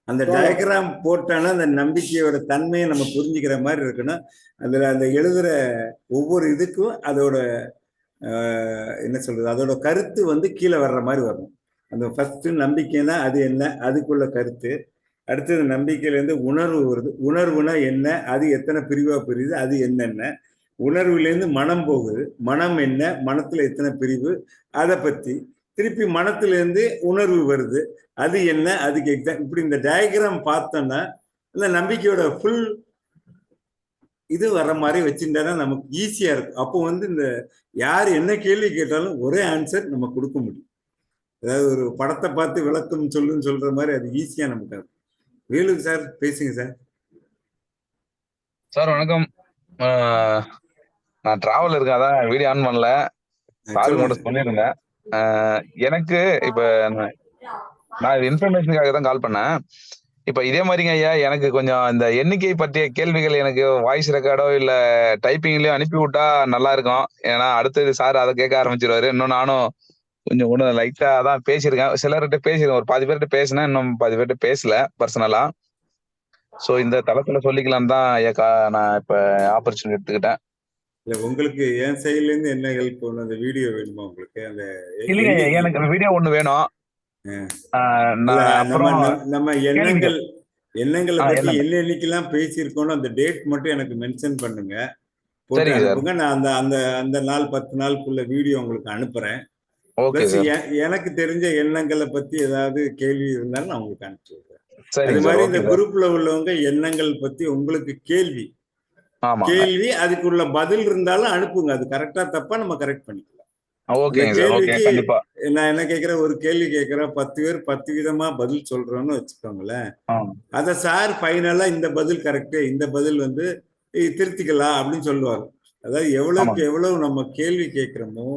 அந்த டயக்ராம் போட்டானா அந்த நம்பிக்கையோட தன்மையை நம்ம புரிஞ்சுக்கிற மாதிரி இருக்கணும். அதுல அந்த எழுதுற ஒவ்வொரு இதுக்கும் அதோட என்ன சொல்றது, அதோட கருத்து வந்து கீழே வர்ற மாதிரி வரணும். அந்த ஃபர்ஸ்ட் நம்பிக்கைன்னா அது என்ன, அதுக்குள்ள கருத்து. அடுத்தது நம்பிக்கையிலேருந்து உணர்வு வருது, உணர்வுனா என்ன, அது எத்தனை பிரிவா பிரியுது, அது என்னென்ன. உணர்வுலேருந்து மனம் போகுது, மனம் என்ன, மனத்துல எத்தனை பிரிவு, அதை பத்தி. திருப்பி மனத்திலேருந்து உணர்வு வருது, அது என்ன, அதுக்கு எக்ஸாம். இப்படி இந்த டயக்ராம் பார்த்தோன்னா இந்த நம்பிக்கையோட ஃபுல் இது வர்ற மாதிரி வச்சுட்டானா நமக்கு ஈஸியா இருக்கும். அப்போ வந்து இந்த யார் என்ன கேள்வி கேட்டாலும் ஒரே ஆன்சர் நம்ம கொடுக்க முடியும். அதாவது ஒரு படத்தை பார்த்து விளக்கம் சொல்லுன்னு சொல்ற மாதிரி அது ஈஸியா நமக்கு இருக்கும். வேலு சார் பேசுங்க சார். சார் வணக்கம். நான் டிராவல் இருக்கேன், அதான் வீடியோ ஆன் பண்ணல. சாருக்கு மட்டும் சொல்லிருந்தேன். எனக்கு இப்ப நான் இன்ஃபர்மேஷனுக்காக தான் கால் பண்ணேன். இப்ப இதே மாதிரிங்க ஐயா, எனக்கு கொஞ்சம் இந்த எண்ணிக்கை பற்றிய கேள்விகள் எனக்கு வாய்ஸ் ரெக்கார்டோ இல்ல டைப்பிங்லயோ அனுப்பி விட்டா நல்லா இருக்கும். ஏன்னா அடுத்தது சார் அதை கேட்க ஆரம்பிச்சிருவாரு. இன்னும் நானும் கொஞ்சம் லைட்டா தான் பேசியிருக்கேன், சிலர்கிட்ட பேசியிருக்கேன், ஒரு 10 பேர்கிட்ட பேசினேன், இன்னும் 10 பேர்கிட்ட பேசல பர்சனலா. சோ இந்த தளத்துல சொல்லிக்கலாம் தான் நான் இப்ப ஆப்பர்ச்சுனிட்டி எடுத்துக்கிட்டேன். இல்ல உங்களுக்கு என் சைட்ல இருந்து என்ன ஹெல்ப் வேணும்? அந்த வீடியோ வேணுமா உங்களுக்கு? அந்த இல்லைங்க, எனக்கு வீடியோ ஒண்ணு வேணும். நம்ம எண்ணங்களை பத்தி என்ன எண்ணிக்கெல்லாம் பேசியிருக்கோம் அந்த டேட் மட்டும் எனக்கு மென்ஷன் பண்ணுங்க, போட்டு அனுப்புங்க. நான் அந்த அந்த அந்த நாள் 10 நாளுக்குள்ள வீடியோ உங்களுக்கு அனுப்புறேன். எனக்கு தெரிஞ்ச எண்ணங்களை பத்தி ஏதாவது கேள்வி இருந்தாலும் நான் உங்களுக்கு அனுப்பிச்சு விடுறேன். அது மாதிரி இந்த குரூப்ல உள்ளவங்க எண்ணங்கள் பத்தி உங்களுக்கு கேள்வி அதுக்குள்ள பதில் இருந்தாலும் அனுப்புங்க. அது கரெக்டா தப்பா நம்ம கரெக்ட் பண்ணிக்கலாம். கேள்விக்கு நான் என்ன கேட்கிறேன், ஒரு கேள்வி கேட்கிறேன், 10 பேர் 10 விதமா பதில் சொல்றோம்னு வச்சுக்கோங்களேன். அத சார் ஃபைனலா இந்த பதில் கரெக்ட், இந்த பதில் வந்து திருத்திக்கலாம் அப்படின்னு சொல்லுவாங்க. அதாவது எவ்வளவுக்கு எவ்வளவு நம்ம கேள்வி கேட்கிறோமோ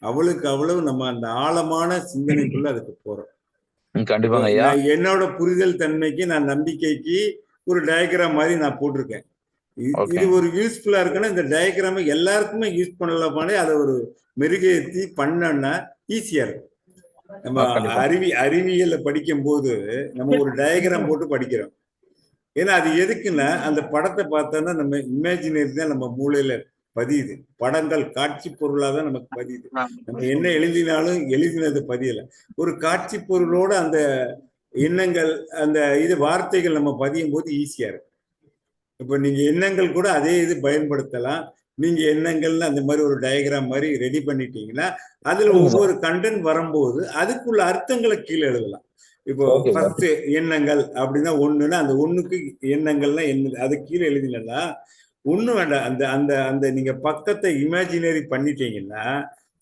அவளுக்கு அவ்வளவு நம்ம அந்த ஆழமான சிந்தனைக்குள்ள அதுக்கு போறோம். என்னோட புரிதல் தன்மைக்கு நான் நம்பிக்கைக்கு ஒரு டயக்ராம் மாதிரி நான் போட்டிருக்கேன். இது ஒரு யூஸ்ஃபுல்லா இருக்குன்னா இந்த டயக்ராம எல்லாருக்குமே யூஸ் பண்ணலாமே, அதை ஒரு மெருகேற்றி பண்ணோம்னா ஈஸியா இருக்கும். நம்ம அறிவியல்ல படிக்கும் போது நம்ம ஒரு டயக்ராம் போட்டு படிக்கிறோம். ஏன்னா அது எதுக்குன்னா அந்த படத்தை பார்த்தோன்னா நம்ம இமேஜினரி தான் நம்ம மூளையில பதியுது. படங்கள் காட்சி பொருளாக தான் நமக்கு பதியுது. நம்ம என்ன எழுதினாலும் எழுதினது பதியல. ஒரு காட்சி பொருளோட அந்த எண்ணங்கள் அந்த இது வார்த்தைகள் நம்ம பதியும் போது ஈஸியா இருக்கும். இப்ப நீங்க எண்ணங்கள் கூட அதே இது பயன்படுத்தலாம். நீங்க எண்ணங்கள்னு அந்த மாதிரி ஒரு டயக்ராம் மாதிரி ரெடி பண்ணிட்டீங்கன்னா அதுல ஒவ்வொரு கண்டென்ட் வரும்போது அதுக்குள்ள அர்த்தங்களை கீழே எழுதலாம். இப்போ ஃபர்ஸ்ட் எண்ணங்கள் அப்படின்னா ஒண்ணுன்னா அந்த ஒண்ணுக்கு எண்ணங்கள்னா என்ன அது கீழே எழுதினா ஒண்ணும் வேண்டாம். அந்த அந்த அந்த நீங்க பக்கத்தை இமேஜினரி பண்ணிட்டீங்கன்னா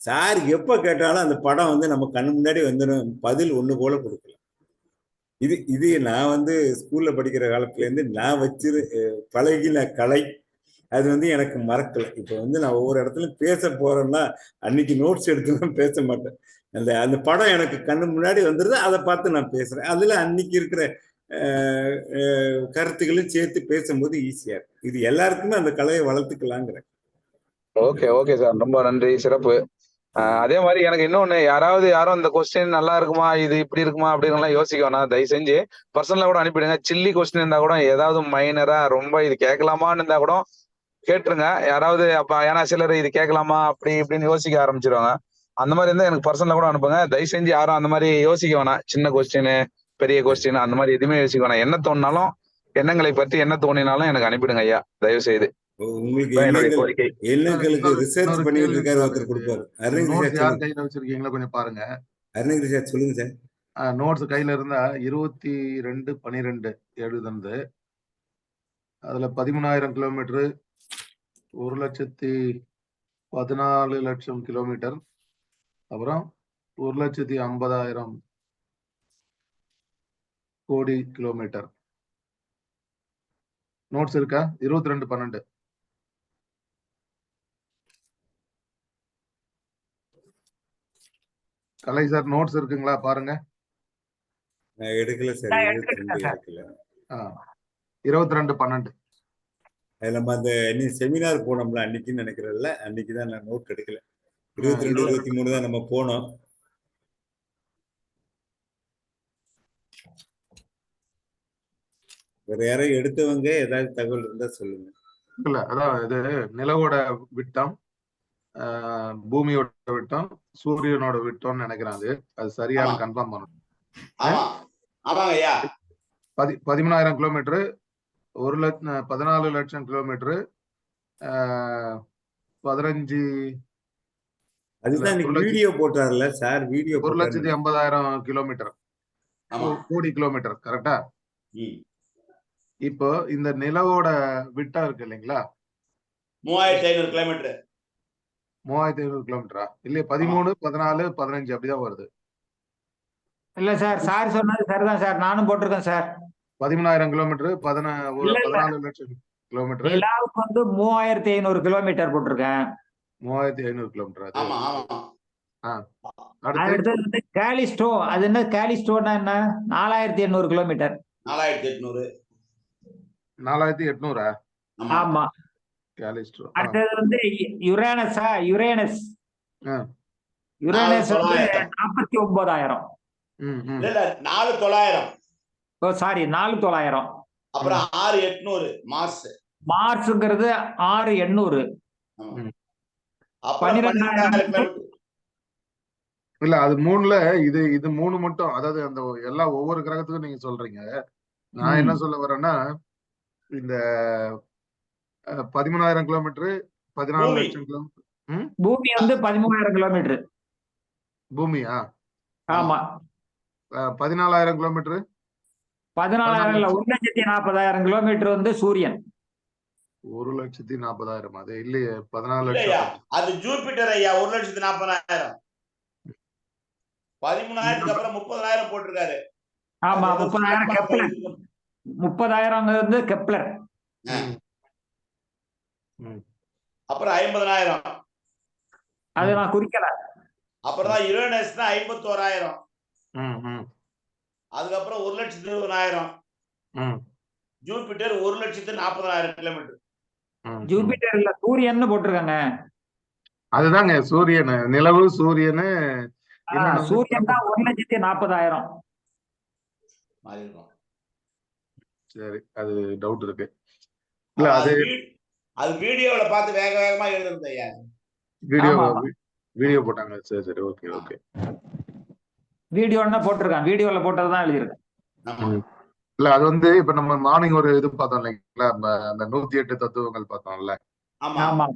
சார் எப்ப கேட்டாலும் அந்த படம் வந்து நம்ம கண்ணு முன்னாடி வந்துடும், பதில் ஒண்ணு போல கொடுக்கலாம். இது இது நான் வந்து ஸ்கூல்ல படிக்கிற காலத்துல இருந்து நான் பழகின கலை. அது வந்து எனக்கு மறக்கல. இப்போ வந்து நான் ஒவ்வொரு இடத்துலயும் பேச போறேன்னா அன்னைக்கு நோட்ஸ் எடுத்துலாம் பேச மாட்டேன். அந்த அந்த படம் எனக்கு கண்ணு முன்னாடி வந்துருது, அதை பார்த்து நான் பேசுறேன். அதுல அன்னைக்கு இருக்கிற கருத்துக்களும் சேர்த்து பேசும்போது ஈஸியா இருக்கு. இது எல்லாருக்குமே அந்த கலையை வளர்த்துக்கலாங்கிற. ஓகே ஓகே சார், ரொம்ப நன்றி, சிறப்பு. அதே மாதிரி எனக்கு இன்னொன்னு, யாரும் இந்த கொஸ்டின் நல்லா இருக்குமா, இது இப்படி இருக்குமா அப்படின்னு எல்லாம் யோசிக்க வேணாம். தயவு செஞ்சு பர்சனலா கூட அனுப்பிடுங்க. சில்லி கொஸ்டின் இருந்தா கூட, ஏதாவது மைனரா ரொம்ப இது கேட்கலாமான்னு இருந்தா கூட கேட்டுருங்க. யாராவது அப்ப ஏன்னா சிலர் இது கேட்கலாமா அப்படி இப்படின்னு யோசிக்க ஆரம்பிச்சிருவாங்க. அந்த மாதிரி இருந்தா எனக்கு பர்சனலா கூட அனுப்புங்க. தயவு செஞ்சு யாரும் அந்த மாதிரி யோசிக்க வேணாம். சின்ன கொஸ்டின் பெரிய கொஸ்டின் அந்த மாதிரி எதுவுமே யோசிக்க வேணாம். என்ன தோணினாலும் எண்ணங்களை பற்றி என்ன தோணினாலும் எனக்கு அனுப்பிடுங்க ஐயா, தயவு செய்து. உங்களுக்கு எண்ணங்களுக்கு ரிசர்ச் பண்ணிட்டு இருக்காரு ஒருத்தர் கொடுப்பாரு. யார் கையில வச்சிருக்கீங்களா கொஞ்சம் பாருங்க. அருணகிரி சார் சொல்லுங்க சார். நோட்ஸ் கையில இருந்தா 22/12 எழுதுனது. அதுல 13,000 கிலோமீட்டர், 1,14,00,000 கிலோமீட்டர், அப்புறம் 1,50,000 கோடி கிலோமீட்டர். நோட்ஸ் இருக்கா? 22/12. கலை சார் நோட்ஸ் இருக்குங்களா பாருங்க. நான் எடுக்கல சார். 22/12. அது நம்ம அந்த செமினார் போனோம்ல அன்னைக்குன்னு நினைக்கிறேன்ல, அன்னைக்குதான் நான் நோட் எடுக்கல. 22, 23 தான் நம்ம போனோம். வேற யாரும் எடுத்தவங்க ஏதாவது தகவல் இருந்தா சொல்லுங்க. இல்ல அதான் இது நிலவோட விட்டம், பூமியோட விட்டம், சூரியனோட விட்டம்னு நினைக்கிறேன். அது சரியான கன்ஃபார்ம் பண்ணணும். 13,000 கிலோமீட்டர், 14,00,000 கிலோமீட்டர், 15 அதுதான் வீடியோ போட்டார்ல சார். வீடியோ 1,50,000 கிலோமீட்டர், கோடி கிலோமீட்டர் கரெக்டா? இப்போ இந்த நிலவோட விட்டம் இருக்கு இல்லைங்களா, 3,500 கிலோமீட்டர். 3,500 கிலோமீட்டரா? இல்லையா? 13, 14, 15 அப்படிதான் வருது. இல்ல சார், சார் சொன்னது சரிதான் சார், நானும் போட்டிருக்கேன் சார். 13,000 kilometre, 14,00,000 kilometre. நிலாவுக்கு வந்து 3,500 கிலோமீட்டர் போட்டிருக்கேன். 3,500 கிலோமீட்டர். அடுத்தது வந்து கேலிஸ்டோ. அது என்ன கேலிஸ்டோன்னா என்ன? 4,800 கிலோமீட்டர். 4,800. ஆமா. கேலிஸ்டோ. அடுத்தது வந்து யுரேனஸ். யுரேனஸ் வந்து 49,000. 4,900. ஓ சாரி, 4,900. அப்புறம் 6,800 மார்ஸ். மார்ஸ்ங்கிறது 6,800. 12,000. இல்ல அது 3ல இது 3 மட்டும். அதாவது அந்த எல்லா ஒவ்வொரு கிரகத்துக்கும் நீங்க சொல்றீங்க. நான் என்ன சொல்ல வரேன்னா, இந்த 13,000 கிலோமீட்டர், 14,00,000 கிலோமீட்டர். பூமி வந்து 13,000 கிலோமீட்டர். பூமியா? ஆமா. 14,000 கிலோமீட்டர். 14,000 இல்ல, 1,40,000 கிலோமீட்டர் வந்து சூரியன். 1,40,000 அது இல்லையே. 14,00,000 அது ஜூபிட்டர் ஐயா. 1,40,000. 13,000க்கு அப்புறம் 30,000 போட்டிருக்காரு. ஆமா, 30,000 கெப்லர். 30,000 வந்து கெப்லர். அப்புறம் 50,000. அது நான் குறிக்கல. அப்புறம் தான் யுரேனஸ் 51,000. அதுக்கப்புறம் 1,20,000. Jupiter 1,40,000 kilometre. ஜூபிட்டர் இல்ல, சூரியன் போட்டிருக்காங்க. அதுதாங்க சூரியன். நிலவு சூரியன். சூரியன் தான் 1,40,000. சரி, அது டவுட் இருக்கு. இல்ல அது அது வீடியோல பார்த்து வேக வேகமா எழுதுறது ஐயா. வீடியோ போட்டாங்க. சரி சரி, ஓகே ஓகே. வீடியோன்னா போட்டிருக்கான், வீடியோல போட்டதுதான் எழுதியிருக்கேன். இல்ல அது வந்து இப்ப நம்ம மார்னிங் ஒரு இது பார்த்தோம் இல்லைங்களா, அந்த 108 தத்துவங்கள் பார்த்தோம்ல. ஆமா.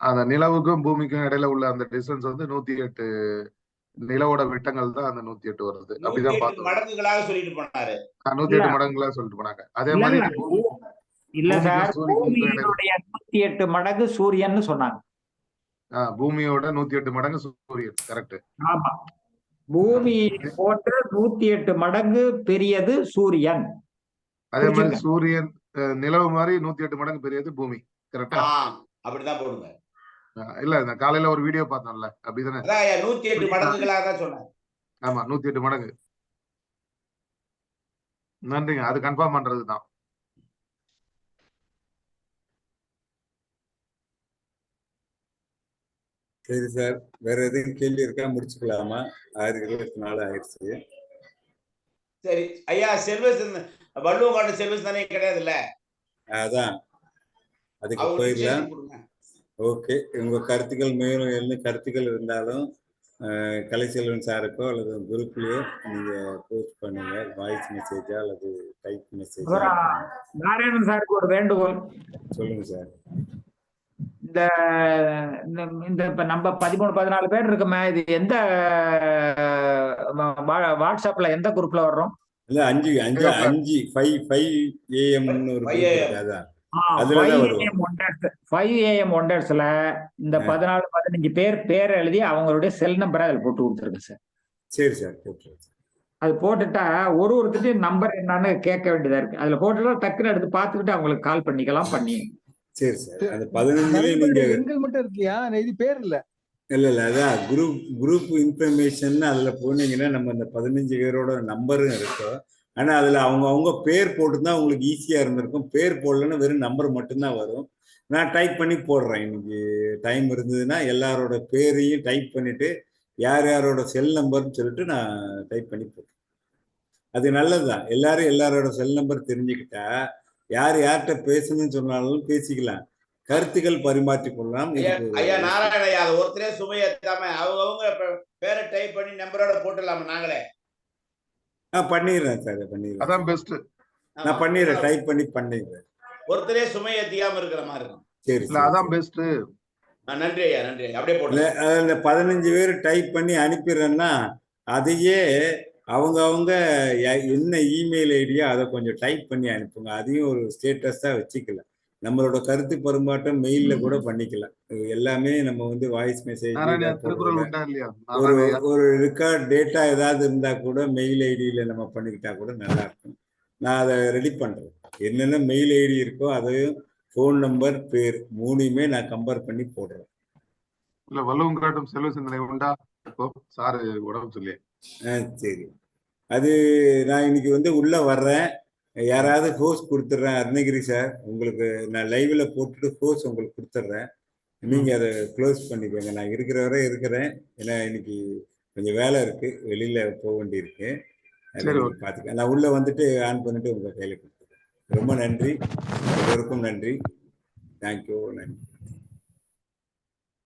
அந்த நிலவுக்கும் பூமிக்கும் இடையில உள்ள அந்த டிஸ்டன்ஸ் வந்து 108 நிலவோட விட்டங்கள் தான் அந்த 108 வருது. அப்படிதான் பார்த்தோம். மடங்குகளாக சொல்லிட்டு போனாரு. 108 மடங்குகளா சொல்லிட்டு போனாங்க. அதே மாதிரி இல்ல சார், பூமியினுடைய 108 மடங்கு சூரியன் சொன்னாங்க. பூமியோட 108 மடங்கு சூரியன். கரெக்ட். ஆமா, பூமி போன்ற 108 மடங்கு பெரியது சூரியன். அதே மாதிரி சூரியன் நிலவு மாதிரி 108 மடங்கு பெரியது பூமி. கரெக்டா? அப்படிதான் போடுங்க. இல்ல இந்த காலையில ஒரு வீடியோ பார்த்தோம்ல, அப்படிதானே? 108 மடங்குகளாக தான் சொன்னேன். ஆமா, 108 மடங்கு. நன்றிங்க, அது கன்ஃபார்ம் பண்றதுதான். சரி சார், வேற எதுவும் கேள்வி இருக்கா? முடிச்சுக்கலாமா? 6:24 ஆயிடுச்சு. சரி ஐயா, செல்வஸ் வள்ளுவங்காட்டு செல்வஸ் தானே கிடையாது இல்ல? அதான் அதுக்கு போயிடலாம். ஓகே, உங்க கருத்துக்கள் மேலும் என்ன கருத்துக்கள் இருந்தாலும் கலைச்செல்வன் சாருக்கோ அல்லது குரூப்லயோ நீங்க போஸ்ட் பண்ணுங்க, வாய்ஸ் மெசேஜா அல்லது டைப் மெசேஜா. நாராயணன் சாருக்கு ஒரு வேண்டுகோள். சொல்லுங்க சார். இந்த இப்ப நம்ம 13-14 பேர் இருக்குமே, இது எந்த வாட்ஸ்அப்ல எந்த குரூப்ல வர்றோம்? இல்ல 5 AM ஒரு குரூப் அதான். அதுலதான் வருவோம். 5 AM ஒண்டர்ஸ்ல இந்த 14-15 பேர் எழுதி அவங்களுடைய செல் நம்பரை அதுல போட்டு கொடுத்துருங்க சார். சரி சார், போட்டுருங்க. அது போட்டுட்டா ஒருத்தர் நம்பர் என்னன்னு கேட்க வேண்டியதா இருக்கு. அதுல போட்டுட்டா டக்குன்னு எடுத்து பார்த்துக்கிட்டு அவங்களுக்கு கால் பண்ணிக்கலாம். பண்ணி சரி சார். அந்த 15 நீங்க எண்கள் மட்டும் இருக்கியா, இது பேர் இல்ல. இல்ல அதான் குரூப் இன்ஃபர்மேஷன் அதுல போனீங்கன்னா நம்ம அந்த 15 பேரோட நம்பரும் இருக்கும். ஆனா அதுல அவங்க பேர் போட்டுதான் உங்களுக்கு ஈஸியா இருந்திருக்கும். பேர் போடலன்னா வெறும் நம்பர் மட்டும்தான் வரும். நான் டைப் பண்ணி போடுறேன். இன்னைக்கு டைம் இருந்ததுன்னா எல்லாரோட பேரையும் டைப் பண்ணிட்டு யார் யாரோட செல் நம்பர்னு சொல்லிட்டு நான் டைப் பண்ணி போடுறேன். அது நல்லதுதான். எல்லாரோட செல் நம்பர் தெரிஞ்சுக்கிட்டா யார் யார்கிட்ட பேசணும்னு சொன்னாலும் பேசிக்கலாம், கருத்துக்கள் பரிமாற்றிக் கொள்ளலாம். ஐயா நாராயண ஐயா, அது ஒருத்தரே சுமையேத்தாம அவங்க பேரை டைப் பண்ணி நம்பரோட போட்டுடலாமா நாங்களே? பண்ணிடுறேன் சார், பண்ணிடுறேன். அதான் பெஸ்ட். நான் பண்ணிடுறேன், டைப் பண்ணி பண்ணிடுறேன். ஒருத்தரே சுமையேத்தியாம இருக்கிற மாதிரி இருக்கும். சரி, அதான் பெஸ்ட். நன்றி ஐயா, நன்றி. அப்படியே போட்டு அந்த 15 பேர் டைப் பண்ணி அனுப்பிடுறேன்னா அதையே அவங்க என்ன இமெயில் ஐடியோ அதை கொஞ்சம் டைப் பண்ணி அனுப்புங்க. அதையும் ஒரு ஸ்டேட்டஸா வச்சுக்கலாம். நம்மளோட கருத்து பரிமாற்றம் மெயில்ல கூட பண்ணிக்கலாம். எல்லாமே நம்ம வந்து வாய்ஸ் மெசேஜ் ஒரு ரெக்கார்ட் டேட்டா ஏதாவது இருந்தா கூட மெயில் ஐடியில நம்ம பண்ணிக்கிட்டா கூட நல்லா இருக்கும். நான் அதை ரெடி பண்றேன். என்னென்ன மெயில் ஐடி இருக்கோ அதையும் ஃபோன் நம்பர் பேர் 3யுமே நான் கம்பேர் பண்ணி போடுறேன். இல்ல வள்ளுவங்காட்டும் செல்வ சிந்தனை உண்டா? இப்போ சாரு உடம்பு சொல்லி. சரி, அது நான் இன்னைக்கு வந்து உள்ள வர்றேன். யாராவது ஹோஸ்ட் கொடுத்துட்றேன். அருணகிரி சார், உங்களுக்கு நான் லைவ்ல போட்டுட்டு ஹோஸ்ட் உங்களுக்கு கொடுத்துட்றேன். நீங்க அதை க்ளோஸ் பண்ணிக்கோங்க. நான் இருக்கிற வரை இருக்கிறேன். ஏன்னா இன்னைக்கு கொஞ்சம் வேலை இருக்கு, வெளியில போக வேண்டி இருக்கு. பார்த்துக்க. நான் உள்ள வந்துட்டு ஆன் பண்ணிட்டு உங்க கையில கொடுத்துறேன். ரொம்ப நன்றி, எல்லோருக்கும் நன்றி. தேங்க்யூ, நன்றி.